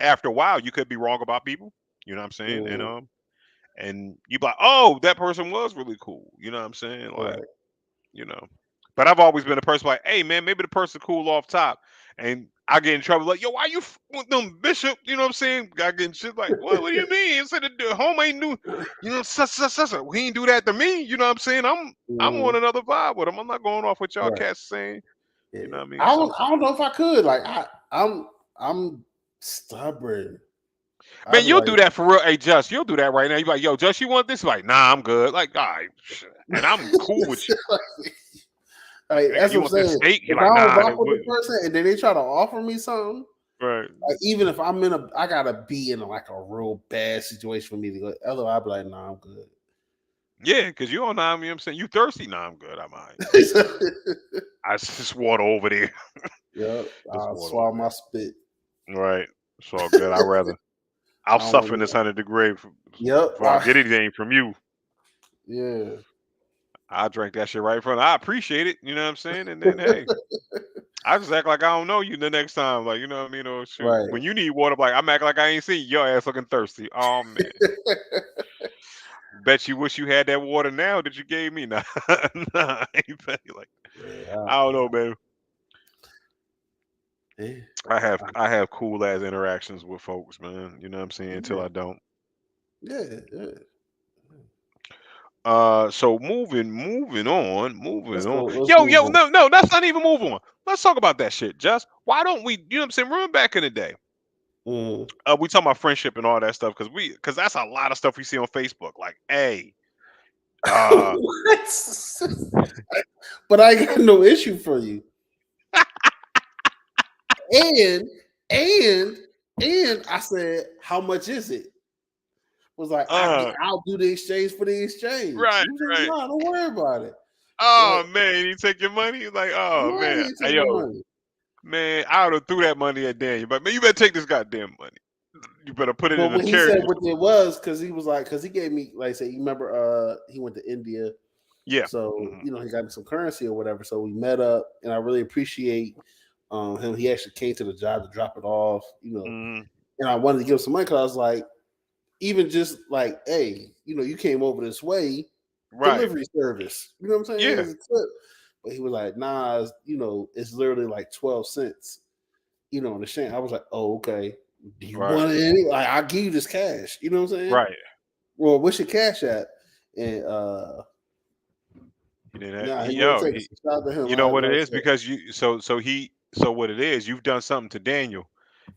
after a while, you could be wrong about people. You know what I'm saying? Mhm. And you be like, oh, that person was really cool. You know what I'm saying? Like, Right. you know. But I've always been a person like, hey man, maybe the person cool off top, and I get in trouble like, yo, why you with them bishop? You know what I'm saying? I get in shit like, what? What do you mean? Instead of the home ain't do, you know, such. He ain't do that to me. You know what I'm saying? I'm on Mhm. another vibe with him. I'm not going off what y'all Right. cats saying. Yeah. You know what I mean? So, I don't know if I could. Like I'm stubborn. I'd man, be you'll like, do that for real. Hey, Just, you'll do that right now. You be like, yo, Just, you want this? Like, nah, I'm good. Like, all right, and I'm cool with you. like, Nigga, that's you what I'm want this saying. steak? You're If I like, don't nah, rock with the person and then they try to offer me something, right. like even if I'm in a, I gotta be in like a real bad situation for me to go. Otherwise, I'd be like, nah, I'm good. Yeah, because you don't know, you know what I'm saying? You thirsty? Nah, I'm good. I'm all right. I just water over there. Yep, Just I'll water over swallow my spit. there. Right. It's all good. I'll I don't suffer want in this to. 100 degree Yep. before I get anything from you. Yeah. I drank that shit right in front. I appreciate it. You know what I'm saying? And then hey, I just act like I don't know you the next time. Like, you know what I mean? Oh shoot. Right. When you need water, like I'm acting like I ain't seen you. Your ass looking thirsty. Oh man. Bet you wish you had that water now that you gave me. Nah, nah, I ain't petty like Yeah. I don't know, man. Yeah. I have cool ass interactions with folks, man. You know what I'm saying? Until Yeah. I don't. Yeah. Yeah. So moving on. Let's Yo, move yo, on. no, that's not even move on. Let's talk about that shit, Just. Why don't we, you know what I'm saying? Remember back in the day, Mm. we talking about friendship and all that stuff, because that's a lot of stuff we see on Facebook. Like, hey, uh, What? But I got no issue for you. And and I said, how much is it? Was like, uh, I'll do the exchange for the exchange. right, You said, right. no, don't worry about it. Like, Oh man, you take your money? Like, oh no, I man, ain't hey taking yo, no money. man, I would have threw that money at Daniel, but man, you better take this goddamn money. You better put it But in a when he said charity. what it was, because he was like, because he gave me, like, say, you remember, he went to India, Yeah. so Hmm. he got me some currency or whatever. So we met up, and I really appreciate him. He actually came to the job to drop it off, Hmm. and I wanted to give him some money because I was like, even just like, hey, you came over this way, Right. delivery service. You know what I'm saying? Yeah. It's a tip. But he was like, nah, it's literally like 12 cents, on the shank. I was like, oh, okay. Do you Right. want it? Like, I'll give you this cash. You know what I'm saying? Right. Well, what's your cash at? And He didn't have, nah, he he wouldn't yo, take it. he So shout out to him. you know I what it like I is said, because so what it is, you've done something to Daniel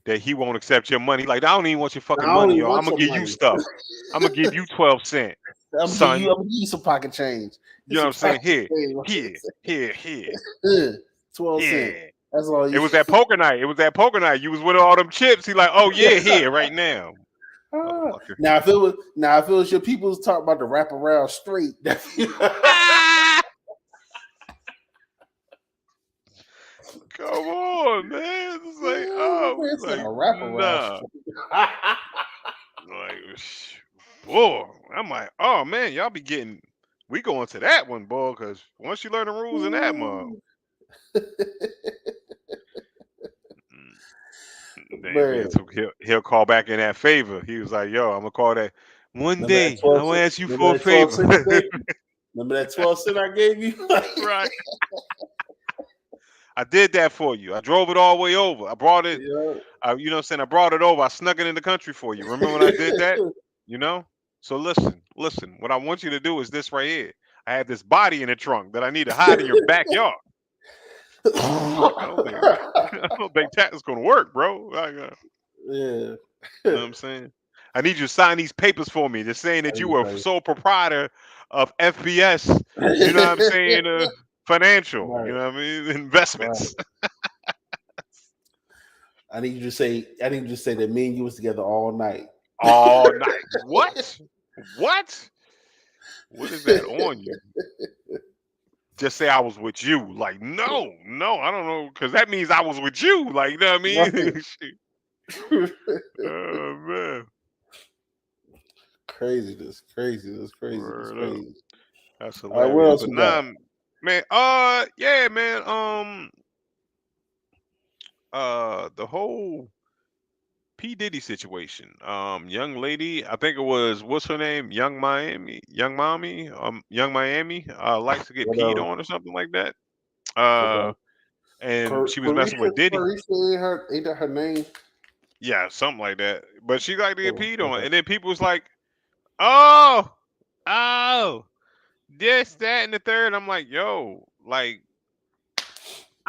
that he won't accept your money. Like, I don't even want your nah, fucking I don't money, even yo. I'm want gonna your give you money. stuff. I'm gonna give you 12 cent, son. I'm gonna give you some pocket change. You It's know what some I'm saying? pocket Here, change. here, here, here, 12 cents. here. That's all It you. was that poker night. It was that poker night. You was with all them chips. He like, oh yeah, here, right now. Motherfucker. Now if it was your people who's talking about the wrap around straight, Ah! Come on, man. It's like, oh, it's like like, a wrap around nah. straight. Like, boy, I'm like, oh man, y'all be getting. We going to that one, boy, because once you learn the rules in that mug, then Man, so he'll call back in that favor. He was like, yo, I'm gonna call that one remember that day. I 12 want cent? to ask you for Remember a that 12 favor. cent you gave me? Remember that 12 cent I gave you? Right. I did that for you. I drove it all the way over. I brought it. Yeah. You know what I'm saying? I brought it over. I snuck it in the country for you. Remember when I did that? You know? So listen. What I want you to do is this right here. I have this body in the trunk that I need to hide in your backyard. I don't think I don't think that is gonna work, bro. Like, Yeah. you know what I'm saying? I need you to sign these papers for me. They're saying I that you need were to sole proprietor of FPS. tell You know what I'm you. saying? financial. You Right, know what I mean? right. Investments I need you to say. I need you to say that me and you was together all night. all night. What? What? What is that on you? Just say I was with you. Like, no, no, I don't know, because that means I was with you. Like, you know what I Right. mean? Shit. Oh man, Craziness, craziness, craziness, word up. crazy. That's All right, what hilarious. else But we got? nah, man. Yeah, man. The whole P Diddy situation. Young lady, I think it was what's her name? Young Miami. Likes to get peed Whatever. on or something like that. Uh, Okay. and she was messing Carisha, with Diddy. Carisha ain't her. Ain't that her name? Yeah, something like that. But she liked to get Oh, peed on, okay. and then people was like, "Oh, oh, this, that, and the third." I'm like, "Yo, like."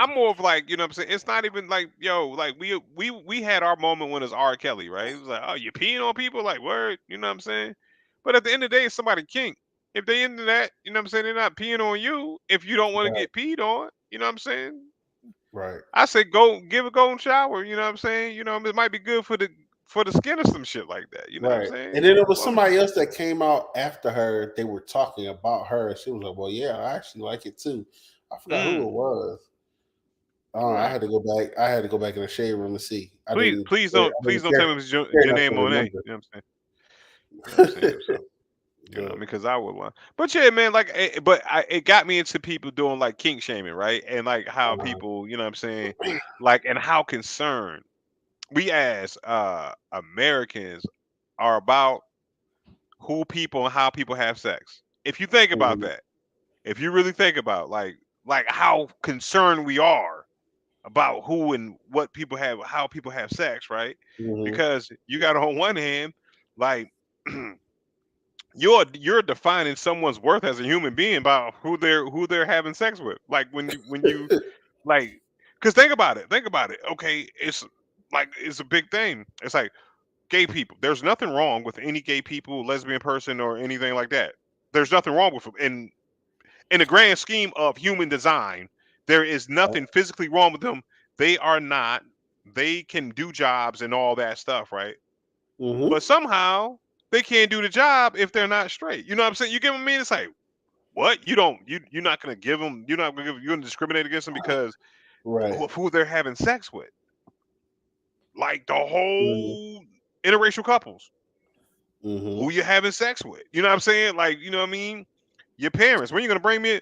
I'm more of like, you know what I'm saying? It's not even like, yo, like we had our moment when it's R. Kelly, right? It was like, oh, you peeing on people? Like, word, you know what I'm saying? But at the end of the day, it's somebody kink. If they into that, you know what I'm saying, they're not peeing on you if you don't want to Right, get peed on, you know what I'm saying? right, I say go give a golden shower, you know what I'm saying? You know, it might be good for the skin or some shit like that. You know what I'm right. And saying? then there was Long as you somebody else that came out after her. They were talking about her. She was like, "Well, yeah, I actually like it too." I forgot who it mm, was. I right. had to go back. I had to go back in the shade room to see. I Please, didn't. I please didn't don't care, tell me it's care enough to Janae Monae. remember. You know what I'm saying? You know what I'm saying? So. You know, But because I would want. But yeah, man, like, it got me into people doing like kink shaming, right? And like how uh, people, you know what I'm saying, like, and how concerned we as Americans are about who people and how people have sex. If you think about mhm, that, if you really think about like how concerned we are about who and what people have, how people have sex, right? mhm, Because you got on one hand, like you're defining someone's worth as a human being by who they're having sex with. Like when you like, because think about it. Okay, it's like it's a big thing. It's like gay people. There's nothing wrong with any gay people, lesbian person, or anything like that. There's nothing wrong with them. In the grand scheme of human design, there is nothing physically wrong with them. They are not. They can do jobs and all that stuff, right? mhm. But somehow they can't do the job if they're not straight. You know what I'm saying? You get what I mean? It's like, what? You don't you're not gonna give them, you're gonna discriminate against them because Right. of who they're having sex with. Like the Mhm, whole interracial couples, mhm. who you're having sex with. You know what I'm saying? Like, you know what I mean? Your parents. When you gonna bring me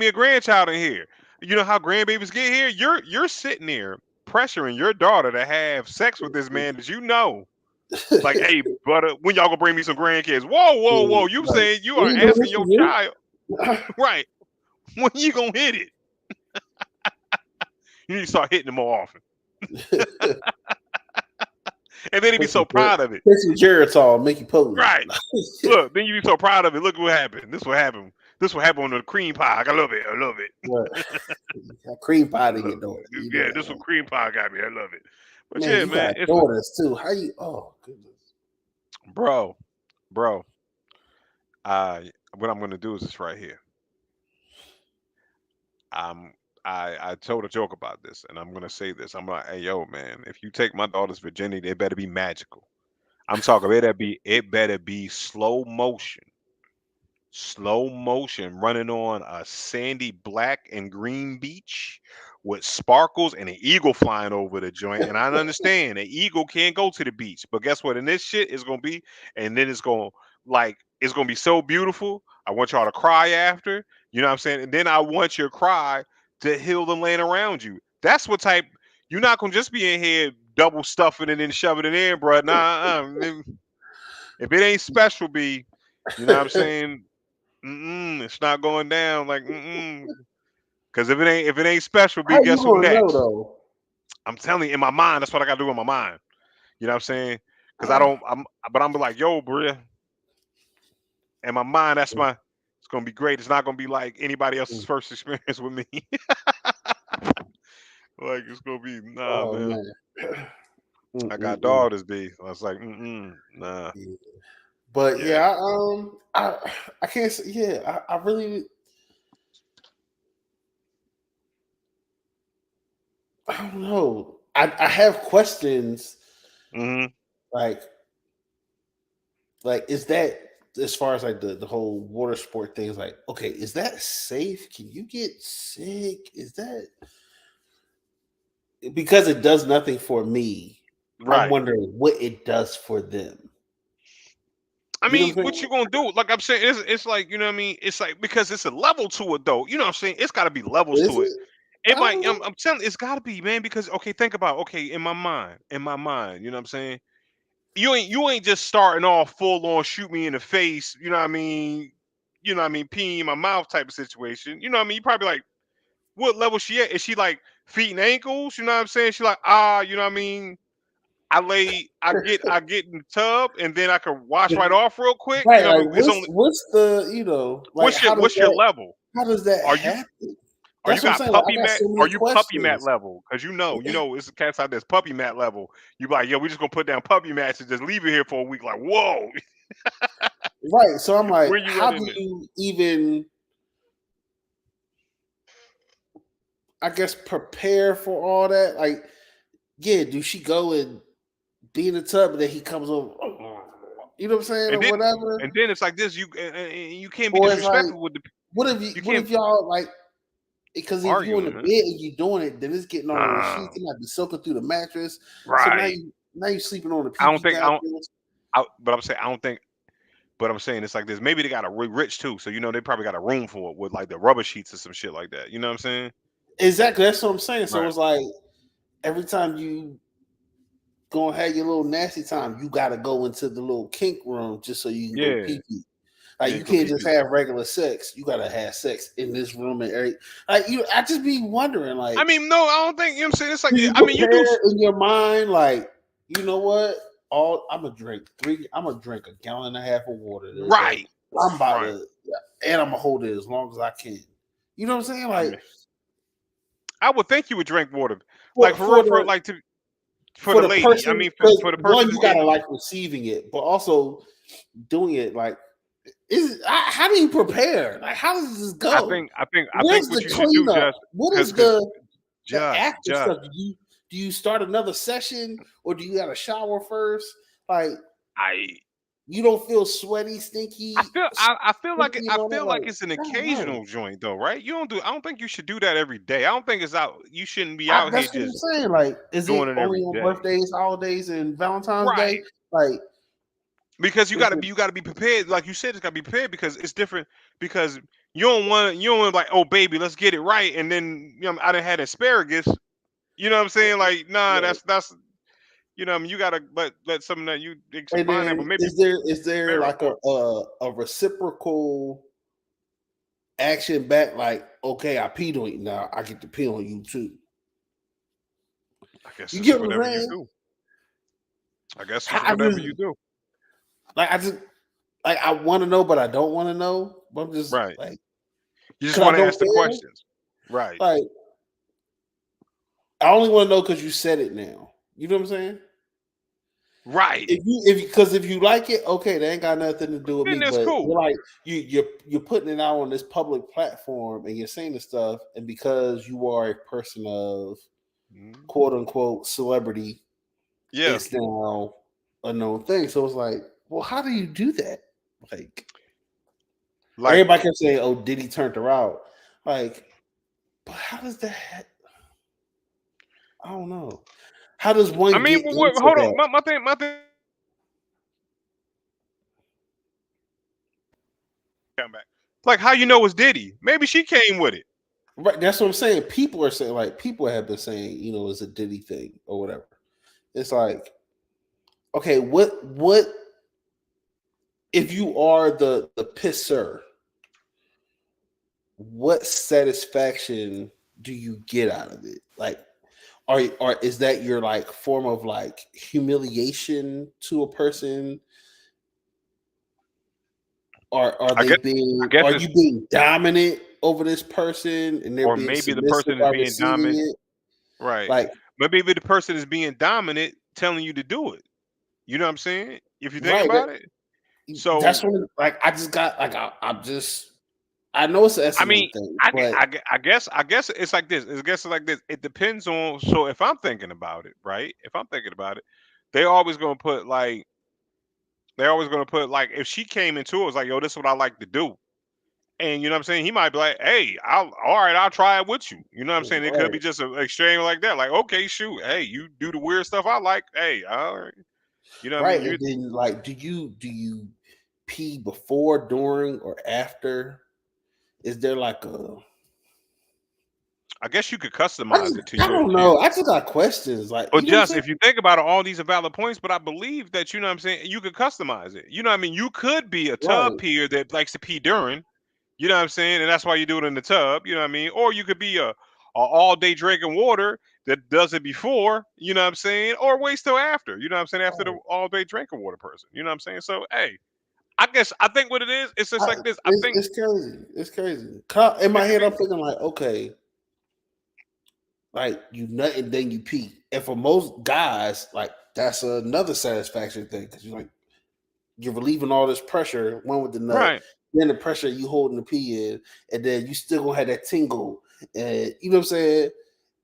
a grandchild in here? You know how grandbabies get here? You're sitting there pressuring your daughter to have sex with this man that you know. Like, hey, brother, when y'all gonna bring me some grandkids? Whoa, whoa, whoa! You Right. saying you We are ain't doing asking this for your you. child, right? When you gonna hit it? You need to start hitting it more often, and then he be Take so some, proud of it, take some Geritol, make you potent. right? Look, then you be so proud of it. Look what happened. This what happened. This what happened on the cream pie. I love it. I love it. Right. Got cream I pie to love your daughter. it. You know Yeah, that, this what right? cream pie got me. I love it. But Man, yeah, you man, got daughters too. How you? Oh goodness. bro, bro. I What I'm gonna do is this right here. I'm I told a joke about this, and I'm gonna say this. I'm like, hey, yo, man, if you take my daughter's virginity, it better be magical. I'm talking. It better be slow motion running on a sandy black and green beach with sparkles and an eagle flying over the joint. And I understand an eagle can't go to the beach, but guess what? In this shit, it's gonna be, and then it's gonna be so beautiful. I want y'all to cry after, you know what I'm saying? And then I want your cry to heal the land around you. That's what type. You're not gonna just be in here double stuffing it and shoving it in, bro. Nah, if it ain't special, be, you know what I'm saying? It's not going down like because if it ain't special, How B, you guess who gonna know next? though? I'm telling you, in my mind, that's what I gotta do in my mind. You know what I'm saying? Because I Uh, don't but I'm like, yo, bro, in my mind, it's gonna be great. It's not gonna be like anybody else's first experience with me. Like it's gonna be, nah, oh man. man. I got Mm-mm-mm. daughters, B. I was like, nah. Yeah. But Yeah. yeah, I can't say. Yeah, I really I don't know. I have questions Hmm. like is that, as far as like the whole water sport thing, is like, okay, is that safe? Can you get sick? Is that, because it does nothing for me? I'm Right. wondering what it does for them. I You know mean, what I'm what saying? you gonna do? Like I'm saying, it's like, you know what I mean. It's like, because it's a level to it though. You know what I'm saying? It's got to be levels Is to it. it? It I might. don't know. I'm telling. It's got to be, man. Because okay, think about, okay, in my mind. You know what I'm saying? You ain't just starting off full on shoot me in the face. You know what I mean? You know what I mean? Peeing in my mouth type of situation. You know what I mean? You probably like, what level she at? Is she like feet and ankles? You know what I'm saying? She like, you know what I mean? I get in the tub and then I can wash right off real quick. You Right, know what I like mean? It's only, what's the, like what's your level? how does that Are you happen? are you That's what I'm got saying. Like, I puppy got mat? so Are many you puppy mat questions. level? Because it's cats out there's puppy mat level. You be like, yo, we just gonna put down puppy mats and just leave it here for a week. Like, whoa, Right. So I'm like, where you at how in do it? you even, I guess, prepare for all that? Like, yeah, do she go and be in the tub and then he comes over, you know what I'm saying, And or then whatever? it's like this. And you can't be Or it's like, disrespectful with the. You what can't if y'all like, because if you in the arguing, bed man. and you doing it, then it's getting all on the sheets. Nah, It might be soaking through the mattress. So right. now you sleeping on the I don't PP think I don't. mattress. But I'm saying I don't think. But I'm saying it's like this. Maybe they got a rich too, so they probably got a room for it with like the rubber sheets or some shit like that. You know what I'm saying? Exactly. That's what I'm saying. So Right. it's like every time you gonna have your little nasty time, you gotta go into the little kink room just so you can go Yeah. pee pee. Like, Yeah. you Go can't pee just pee. have regular sex. You gotta have sex in this room and every, like, I just be wondering, I like, mean, no, I don't think, you know what I'm saying. It's like, do you I mean, you do. prepare in your mind, like, you know what? I'm gonna drink a gallon and a half of water today. Right. I'm about Right. to, and I'm gonna hold it as long as I can. You know what I'm saying? I Like, mean, I would think you would drink water, like for for real, for for the like for for the the lady. I person, mean, because for the person one, that's you gotta getting. like receiving it, but also doing it, like, how do you prepare? Like, how does this I go? think I think I think Where's the what you should do, cleanup? just What is because the just after just stuff? Do you start another session, or do you got to shower first? Like, I you don't feel sweaty, I stinky, feel I feel like sticky, and I all that. feel like Like, it's an I don't know. occasional joint though, right? I don't think you should do that every day. I don't think it's out. You shouldn't be out here That's what I'm just saying. Like, is doing it it only every on day. birthdays, holidays, and Valentine's Day? Right. Like, Because is it, you gotta be prepared. Like you said, it's gotta be prepared because it's different. Because you don't want like, oh baby, let's get it right, and then I done had asparagus. You know what I'm saying? Like, nah, right? that's I mean, you gotta let something that you some And pineapple, then maybe is there asparagus like on. a reciprocal action back? Like, okay, I peed on you, now I get to pee on you too. I guess You it's get what I'm whatever you saying? do. I guess it's I whatever just, you do. like, I want to know, but I don't want to know. But I'm just Right. like, You just because I want to don't ask the care. questions. Right. Like, I only want to know because you said it now. You know what I'm saying? Right. If you like it, okay, they ain't got nothing to do with Then me. that's But cool. you're like, you're putting it out on this public platform and you're saying this stuff, and because you are a person of Mhm. quote unquote celebrity, Yeah. it's now a known thing. So it's like, well, how do you do that? Like, Like, everybody can say, "Oh, Diddy turned her out." Like, but how does that? I don't know. How does I one mean, get into hold on. that? My thing. Come back. Like, how you know it's Diddy? Maybe she came with it. Right, that's what I'm saying. People are saying, like, people have been saying, it's a Diddy thing or whatever. It's like, okay, what if you are the pisser? What satisfaction do you get out of it? Like, are is that your like form of like humiliation to a person? I guess. I guess are it's you being dominant over this person and they're or being maybe the submissive person is by being receiving dominant. it? Right. Like, But maybe the person is being dominant, telling you to do it. You know what I'm saying? If you think right, about it. that's So when, like, I just got like, I know it's an I mean, estimate thing, but I guess it's like this. I guess it's like this. It depends on. So if I'm thinking about it, right? If I'm thinking about it, they always gonna put like they're always gonna put like if she came into it was like, yo, this is what I like to do. And you know what I'm saying? He might be like, hey, I'll all right, I'll try it with you. You know what I'm saying? It could be right, just an exchange like that. Like, okay, shoot, hey, you do the weird stuff I like. Hey, all right. You know what I mean? right, You and then like, do you pee before, during, or after? Is there like a? I guess you could I customize just, it to I your don't know. I just got questions. Like, But you know what I'm just saying? if you think about it, all these are valid points, but I believe that you know what I'm saying, you could customize it. You know what I mean? You could be a tub Right. peer that likes to pee during, you know what I'm saying, and that's why you do it in the tub, you know what I mean? Or you could be a all day drinking water that does it before, you know what I'm saying, or waits till after, you know what I'm saying, after the Right. all day drinking water person. You know what I'm saying? So hey, I guess I think what it is, it's just like this. I think It's crazy. It's crazy. In my it could head, be I'm thinking like, okay, like you nut and then you pee, and for most guys, like that's another satisfaction thing because you're relieving all this pressure, one with the nut, right. then the pressure you holding the pee in, and then you still gonna have that tingle, and you know what I'm saying.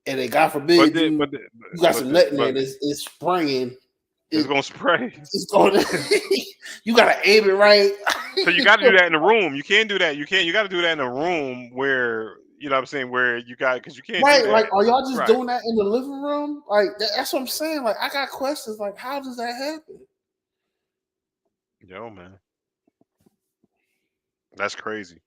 And then God But forbid the, you but the, you got some nut in there but and it's spraying. it's It gonna spray. it's going. You gotta aim it right. So you got to do that in the room. You can't do that. You can't. You got to do that in a room where you know what I'm saying where you got because you can't do Right, that. like, are y'all just Right. doing that in the living room? Like, that's what I'm saying. Like, I got questions. Like, how does that happen? Yo, man, that's crazy.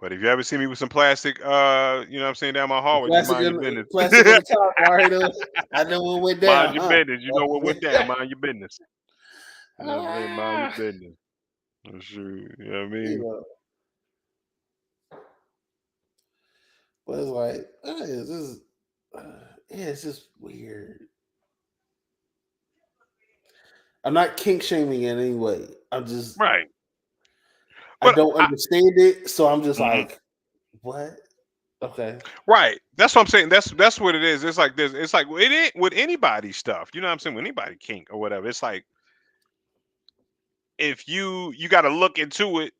But if you ever see me with some plastic, you know what I'm saying, down my The hallway, just mind your business. plastic on the couch. I already know. I know what went Mind down, your huh? business. You know what went down. Mind your business. You know what I'm saying? Mind your Ah, business. Oh, shoot. You know what I you mean? know, but it's like, it's just, yeah, it's just weird. I'm not kink shaming in any way. Right. I But don't understand it, so I'm just mhm. like, what? Okay, Right. That's what I'm saying. That's what it is. It's like this. It's like it ain't with anybody stuff. You know what I'm saying? With anybody kink or whatever. It's like if you got to look into it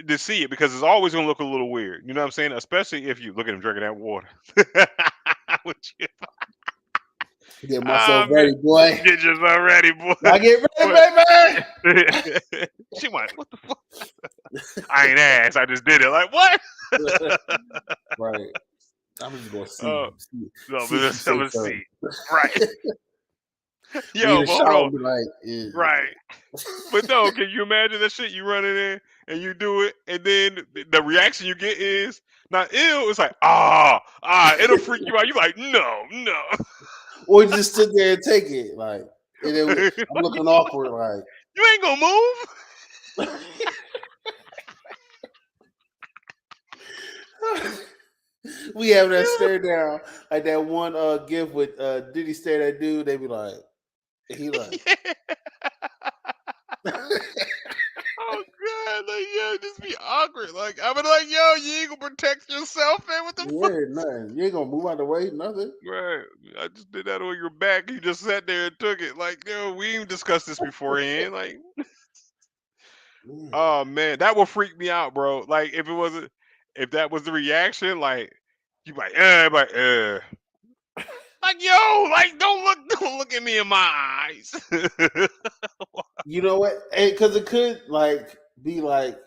to see it because it's always gonna look a little weird. You know what I'm saying? Especially if you look at him drinking that water. Would you- get myself Ah man, ready, boy. get yourself ready, boy. I get But ready, she went, what the fuck? I ain't asked. I just did it. Like what? baby. Right. I'm just gonna uh, no, see but if she I'm say gonna something. see. Right. Be in Yo, the but hold shower on. and be like, yeah. Right. But no, can you imagine that shit? You run in there and you do it, and then the reaction you get is not ill. It's like it'll freak you out. You like no, no. Or just sit there and take it, like, and then I'm Like, looking awkward, like. you ain't gonna move. We have that stare down, like that one gift with Diddy stare at that dude. They be like, and he like, Yeah. Oh god, like yo, just be awkward. Like I'm like, yo, you ain't gonna protect yourself, man. What the fuck? yeah, nothing. You ain't gonna move out the way, nothing. Right. I just did that on your back. You just sat there and took it. Like, yo, we even discussed this beforehand. Like, Man. oh man, that would freak me out, bro. Like if it wasn't if that was the reaction, like you like, like yo, like don't look at me in my eyes. You know what? Because it could like be like,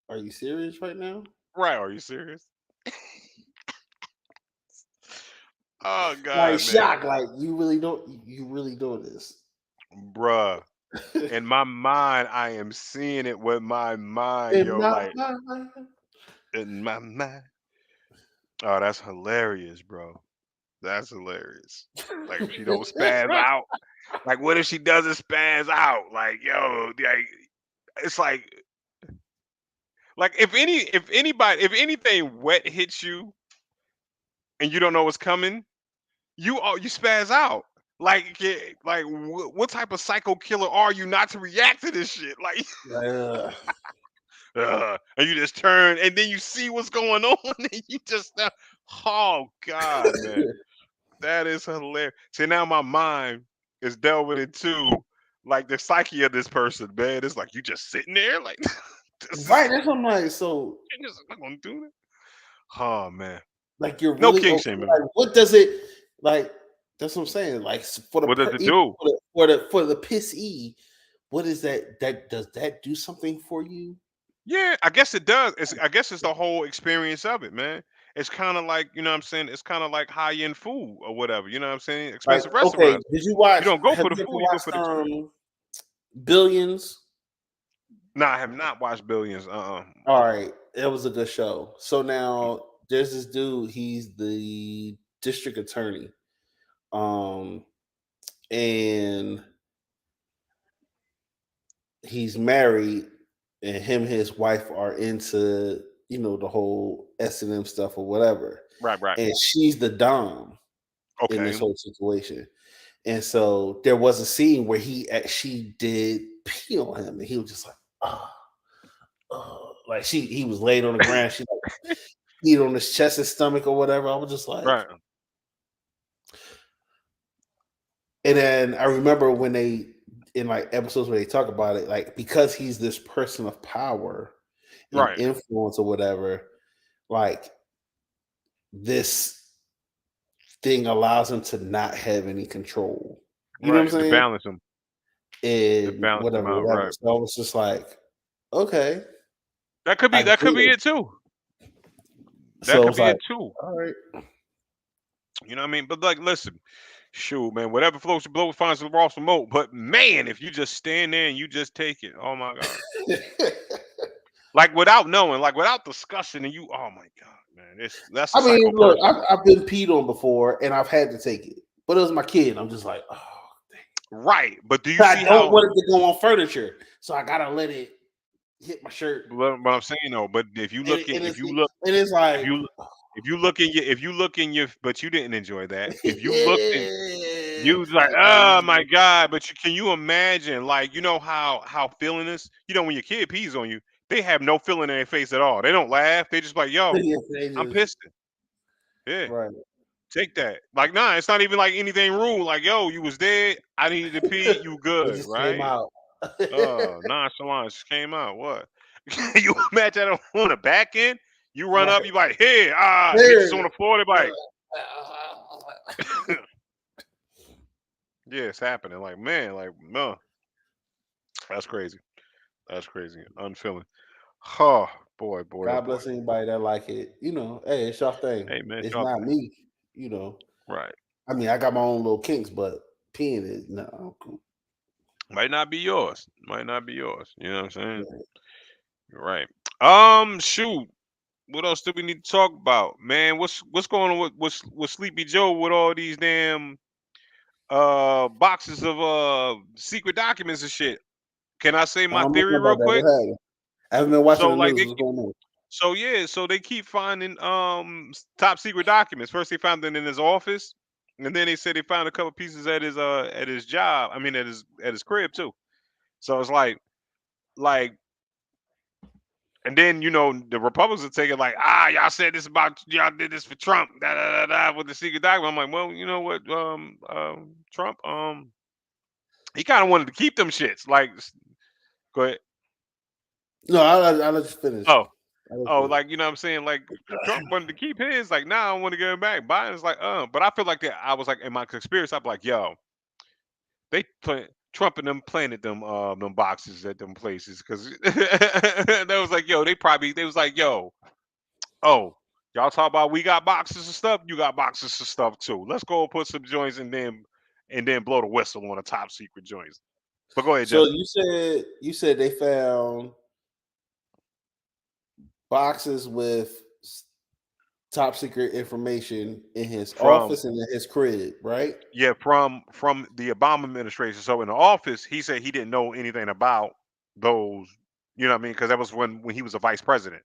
are you serious right now? Right, are you serious? Oh Like god, man. shock, like you really doing this. Bruh. In my mind, I am seeing it with my mind, In yo, my like mind. in my mind. Oh, that's hilarious, bro. That's hilarious. Like if she don't spaz out. Like what if she doesn't spaz out? Like, yo, like it's like if anything wet hits you and you don't know what's coming, you spaz out. Like like what type of psycho killer are you not to react to this shit? Like Uh, and you just turn and then you see what's going on and you just oh god, man. That is hilarious. See, now my mind is delving into like the psyche of this person, man. It's like you just sitting there, like This Right. is That's what I'm like. So, just not gonna do that. Oh man, like, you're no really king okay. shaming. Like, what does it like? That's what I'm saying. Like, for the What does it even do? for the piss e, what is that? That does that do something for you? Yeah, I guess it does. I guess it's the whole experience of it, man. It's kind of like, you know what I'm saying? It's kind of like high end food or whatever. You know what I'm saying? Like, Expensive okay, restaurants. did you You watch? don't go Have for the you ever food, you go for the watched experience. Billions? No, I have not watched Billions. All right, it was a good show. So now there's this dude. He's the district attorney, um, and he's married, and him and his wife are into the whole S&M stuff or whatever, Right, right. and she's the dom in this Okay. whole situation. And so there was a scene where he actually did pee on him, and he was just like, oh, like he was laid on the ground. She like peed on his chest and stomach or whatever. I was just like, Right, and then I remember when they in like episodes where they talk about it, like because he's this person of power and right, influence or whatever, like this thing allows him to not have any control. You know what I'm right. saying? To And balance them whatever, out, whatever. right. So I was just like, okay, I That get could be it. it too. That So I could was be like, it too. all right. You know what I mean? But like, listen, shoot, man, whatever floats your boat finds the Ross remote. But man, if you just stand there and you just take it, oh my god, like without knowing, like without discussing, and you, oh my god, man, that's a I mean, psycho look, person, I've been peed on before, and I've had to take it, but it was my kid. I'm just like, oh, right? But do you I see don't how? want it to go on furniture, so I gotta let it hit my shirt, What I'm saying though, but if you and, look in, and it's and it's if like, you if you look in your, if you look in your, but you didn't enjoy that. If you looked in, you was like, like, no, oh my god! But you, can you imagine? Like, you know how feeling is. You know, when your kid pees on you, they have no feeling in their face at all. They don't laugh. They just like, yo, they I'm just pissed. Yeah, right. take that. Like, nah, it's not even like anything rude. Like, yo, you was dead. I needed to pee. You It good, just came right? out. Nonchalant just came out. What? You imagine that on the back end? You run Right up, you like, hey, bitches on here. the floor. They like, yeah, it's happening. Like, man, like, no, that's crazy. That's crazy. Unfeeling. Oh boy, boy, oh God boy. bless anybody that like it. Hey, it's your thing. Hey man, it's It's your not thing. me. You know, Right. I mean, I got my own little kinks, but peeing is no. Cool. Might not be yours. Might not be yours. You know what I'm saying? Yeah. You're right. Shoot. What else do we need to talk about? Man, what's going on with Sleepy Joe with all these damn boxes of secret documents and shit? Can I say I my don't know theory nothing real about that. quick? What happened? I haven't been watching So the like news. they What's keep, going on? so yeah, so they keep finding top secret documents. First they found them in his office, and then they said they found a couple pieces at his job. I mean at his crib too. So it's like and then the Republicans are taking like, y'all said this about, y'all did this for Trump, da da da da, with the secret document. I'm like, well, you know what, Trump, he kind of wanted to keep them shits. Like, go ahead. No, I'll let you finish. Oh, I'll let oh, you like, you know what I'm saying? Like, Trump wanted to keep his. Like, now I want to get it back. Biden's like, but I feel like that. I was like, in my conspiracy, I'm like, yo, they play. Trump and them planted them boxes at them places because they was like, yo, they was like, yo, oh, y'all talk about we got boxes of stuff. You got boxes of stuff too. Let's go put some joints and then blow the whistle on the top secret joints. But go ahead, So Justin. you said they found boxes with top secret information in his From office and in his crib, right? Yeah, from the Obama administration. So in the office, he said he didn't know anything about those. You know what I mean? Because that was when he was a vice president.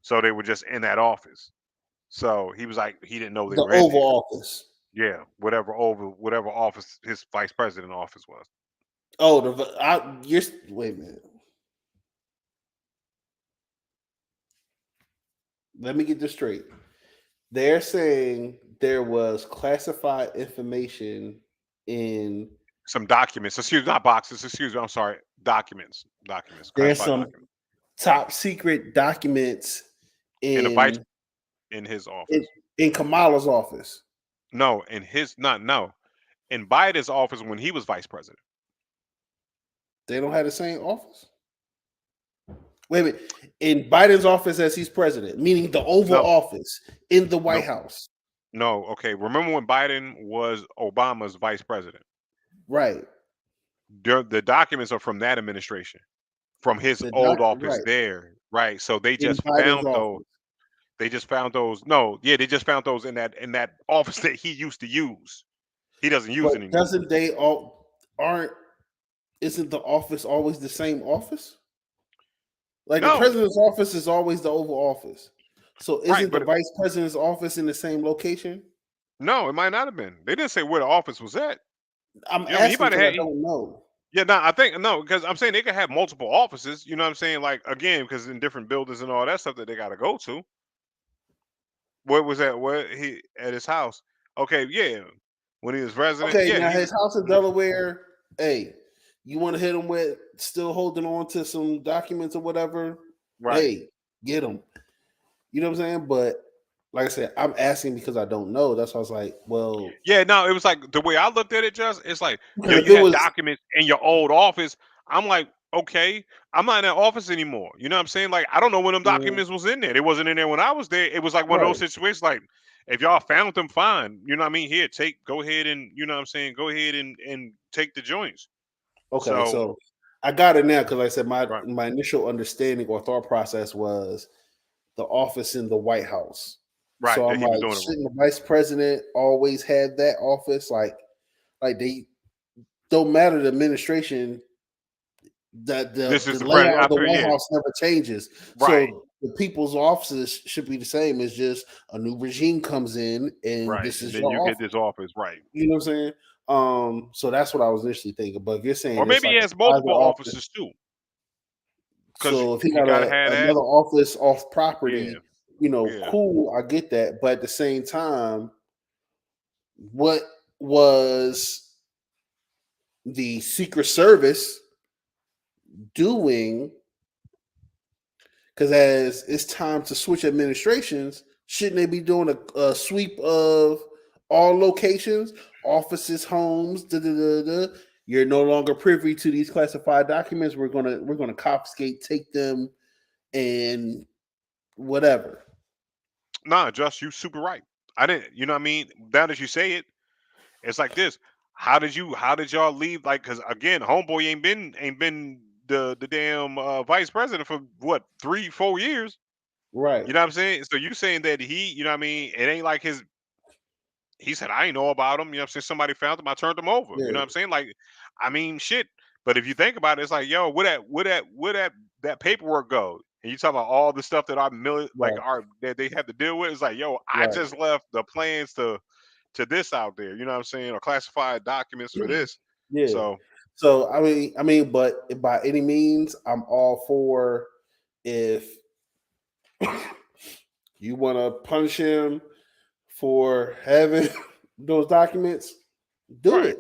So they were just in that office. So he was like he didn't know they The were in there. Oval Office. Yeah, whatever office his vice president office was. Oh, you're wait a minute. Let me get this straight. They're saying there was classified information in Some documents. Excuse me, not boxes. Excuse me. I'm sorry. Documents. there's Classified some documents. top secret documents in the vice in in his in, office. in Kamala's office. No, in his not no in Biden's office when he was vice president. They don't have the same office. Wait a minute. In Biden's office as he's president, meaning the Oval No, Office in the no, White House. no. Okay, remember when Biden was Obama's vice president? Right. The documents are from that administration, from his The old doc office right. there, right? So they In just Biden's found those. office. They just found those. No, yeah, they just found those in that office that he used to use. He doesn't use But anymore. doesn't they all aren't isn't the office always the same office? Like the No, president's office is always the Oval Office. So right, isn't the but vice president's office in the same location? no, it might not have been. They didn't say where the office was at. I'm You know, what I mean, he asking might have because I had. don't know. Yeah, no, I think no, because I'm saying they could have multiple offices. You know what I'm saying? Like again, because in different buildings and all that stuff that they got to go to. What was that? What he at his house? Okay, yeah, when he was resident, Okay, yeah, now he. his house in Mhm. Delaware. Hey, you want to hit him with still holding on to some documents or whatever? Right. Hey, get him. You know what I'm saying? But like I said, I'm asking because I don't know. That's why I was like, well, Yeah, no, it was like the way I looked at it, just it's like, because yo, if you it had was documents in your old office. I'm like, okay, I'm not in that office anymore. You know what I'm saying? Like, I don't know when them mm, documents was in there. It wasn't in there when I was there. It was like one of those right, situations. Like, if y'all found them, fine. You know what I mean? Here, go ahead and you know what I'm saying. Go ahead and take the joints. okay, So, so I got it now because like I said my right, my initial understanding or thought process was the office in the White House. right, So that I'm he was like, doing it. shouldn't the vice president always have that office? Like they don't matter the administration that This is the the president. layout I of the feel White yeah, House never changes. right, So the people's offices should be the same. It's just a new regime comes in and right, this and is then your you get office. this office, right, You know what I'm saying? So that's what I was initially thinking. But if you're or saying it's maybe he like a has private multiple office, offices too, because so if he he got got to have that. another office off Yeah, property, yeah. cool, I get that. But at the same time, what was the Secret Service doing? Because as it's time to switch administrations, shouldn't they be doing a sweep of all locations, offices, homes? Da, da, da, da. You're no longer privy to these classified documents. We're gonna confiscate, take them, and whatever. Nah, just you super right. I didn't, you know what I mean? Now that you say it, it's like this. How did y'all leave? Like, cause again, homeboy ain't been the damn vice president for what 3 4 years. Right. You know what I'm saying? So you saying that he, you know what I mean? It ain't like his. He said I ain't know about him. You know what I'm saying? Somebody found him. I turned him over. You know Yeah. what I'm saying? Like, I mean, shit. But if you think about it, it's like, yo, where that paperwork go? And you talking about all the stuff that like Right. our that they have to deal with. It's like, yo, I Right. just left the plans to this out there. You know what I'm saying? Or classified documents for this. Yeah. So So but by any means, I'm all for if you want to punish him for having those documents, do right. it.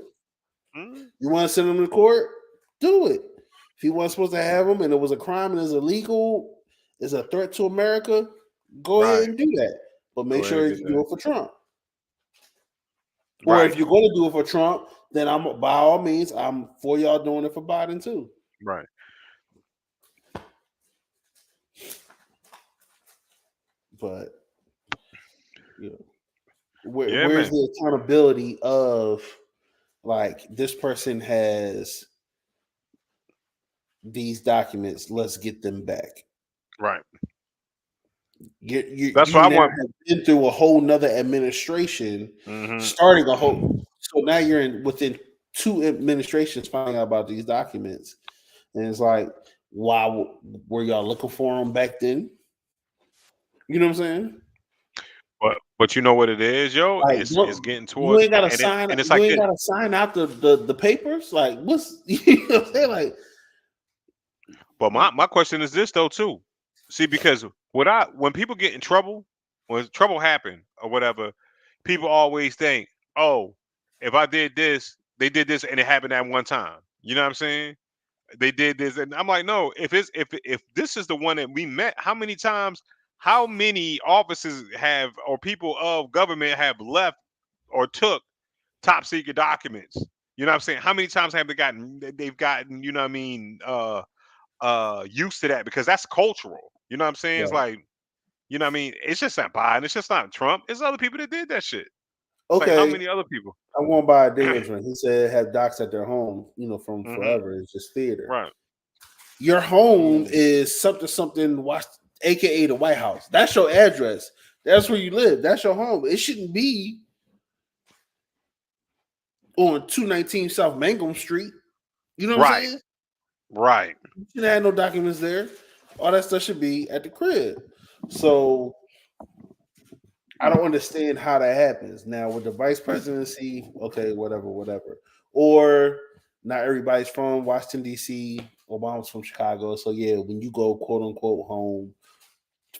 Mhm. You want to send him to court, do it. If he wasn't supposed to have them and it was a crime and it's illegal, it's a threat to America, go ahead Right. and do that. But make Go ahead sure and get you do that. it for Trump. Or if Right. you're going to do it for Trump, then I'm by all means I'm for y'all doing it for Biden too. Right. But you know, Yeah, where's man. the accountability of like this person has these documents? Let's get them back. Right. That's You what I now want. have been through a whole nother administration, Hmm. starting a whole. So now you're in within two administrations finding out about these documents, and it's like, why were y'all looking for them back then? You know what I'm saying? But you know what it is, yo? Like, It's getting you towards ain't gotta and it sign. and it's You like ain't this. gotta sign out the papers. Like, what's you know what I'm saying? Like, But my question is this though too. See, because when people get in trouble, when trouble happen or whatever, people always think, oh, if I did this, they did this and it happened at one time. You know what I'm saying? they did this, and I'm like, no, if this is the one that we met, how many times, how many offices have or people of government have left or took top secret documents? You know what I'm saying? How many times have they've gotten, you know what I mean, used to that because that's cultural. You know what I'm saying? It's Right. like, you know what I mean? It's just not Biden. It's just not Trump. It's other people that did that shit. It's like how Okay, many other people? I won't buy a dance ring. He said have docs at their home, from Hmm. forever. It's just theater. Right. Your home Mm. is something something aka the White House. That's your address. That's where you live. That's your home. It shouldn't be on 219 South Mangum Street. You know what I'm Right. saying? Right. You shouldn't have no documents there. All that stuff should be at the crib. So I don't understand how that happens. Now with the vice presidency, okay, whatever, whatever. Or not everybody's from Washington D.C. Obama's from Chicago, so yeah, when you go quote unquote home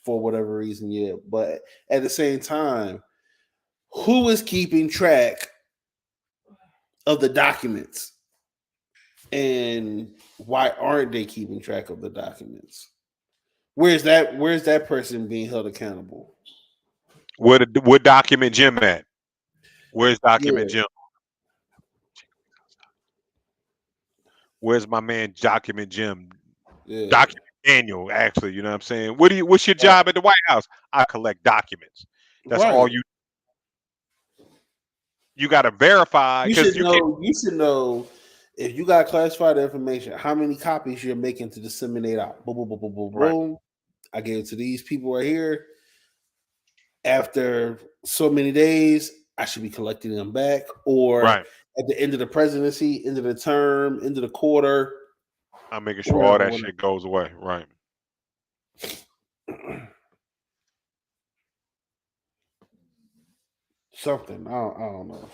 for whatever reason, yeah. But at the same time, who is keeping track of the documents, and why aren't they keeping track of the documents? Where's that person being held accountable? What document Jim at? Where's document Yeah, Jim? Where's my man document Jim? yeah, Document Daniel, actually, you know what I'm saying? What's your job at the White House? I collect documents. That's all right. you gotta verify You because should you can't. know. You should know if you got classified information, how many copies you're making to disseminate out. Boom, boom, boom, boom, boom, Right, boom. I gave it to these people right here. After so many days, I should be collecting them back, or right. at the end of the presidency, end of the term, end of the quarter, I'm making sure all whatever, that whatever. shit goes away. Right. Something. I don't know,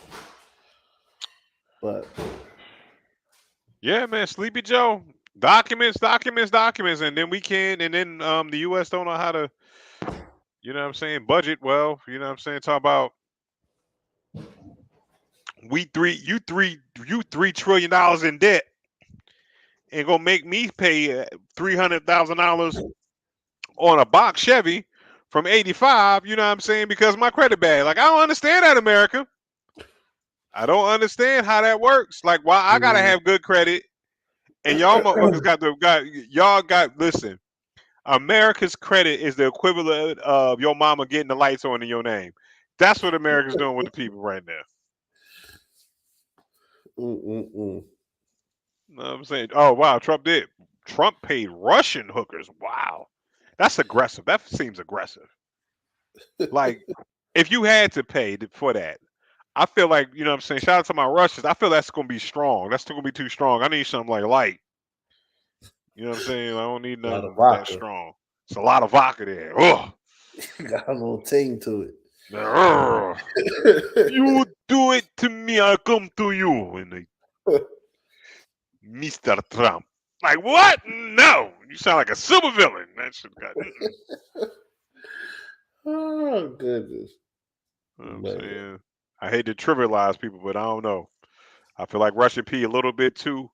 but Yeah, man, Sleepy Joe. Documents, documents, documents, and then we can, and then the U.S. don't know how to, you know what I'm saying, budget well. You know what I'm saying. Talk about we three, you $3 trillion in debt, and gonna make me pay $300,000 on a box Chevy from '85. You know what I'm saying? Because my credit bad. Like I don't understand that, America. I don't understand how that works. Like why I gotta mm, have good credit and y'all motherfuckers got y'all got listen. America's credit is the equivalent of your mama getting the lights on in your name. That's what America's doing with the people right now. mm, mm, mm. You know what I'm saying? Oh wow, Trump did. Trump paid Russian hookers. Wow. That's aggressive. That seems aggressive. Like if you had to pay for that, I feel like, you know what I'm saying? Shout out to my Russians. I feel that's gonna be strong. That's still gonna be too strong. I need something like light. You know what I'm saying? I don't need A lot of nothing that vodka. strong. It's a lot of vodka there. Ugh. Got a little ting to Ugh. it. You do it to me, I come to you. And they, Mr. Trump. Like what? No. You sound like a supervillain. That shit got. Oh goodness. You know what I'm But yeah. saying? I hate to trivialize people, but I don't know. I feel like Russian P a little bit too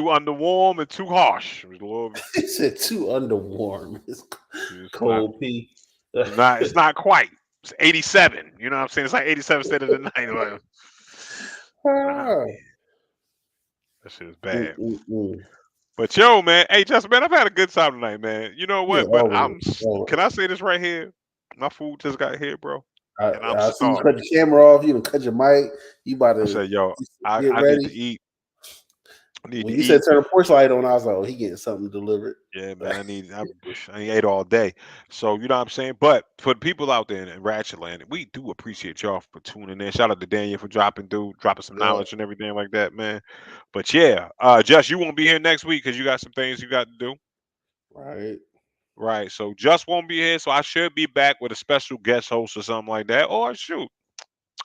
underwarm and too harsh. It was a little. He said too underwarm. It's It's not. cold pee. It's not. It's not quite. It's 87. You know what I'm saying? It's like 87 state of the night. Like, nah, Ah. man, that shit is bad. Mm. But yo, man, hey Justin, man, I've had a good time tonight, man. You know Yeah, what? But always. can Always. I say this right here? My food just got here, bro, I, and I'm I see you cut starving. the camera off. You don't cut your mic. You about I to said, yo, get I need ready. to eat. I need When to you said eat. turn the porch light on, I was like, oh, he getting something delivered. Yeah, man, I ain't ate all day. So you know what I'm saying? But for the people out there in Ratchet Land, we do appreciate y'all for tuning in. Shout out to Daniel for dropping some Yeah, knowledge and everything like that, man. But yeah, Just you won't be here next week because you got some things you got to do. right. Right. So Just won't be here. So I should be back with a special guest host or something like that. Or shoot,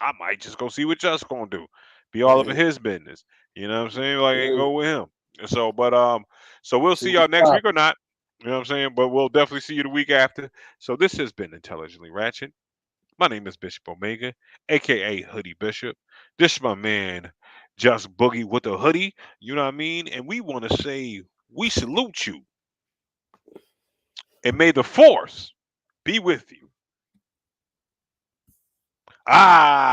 I might just go see what Just gonna do. Be all over Yeah. his business. You know what I'm saying? Like ain't Yeah. go with him. So so we'll See see what's y'all next week poppin'. or not. You know what I'm saying? But we'll definitely see you the week after. So this has been Intelligently Ratchet. My name is Bishop Omega, aka Hoodie Bishop. This is my man, Just Boogie with a hoodie. You know what I mean? And we want to say we salute you and may the force be with you. Ah.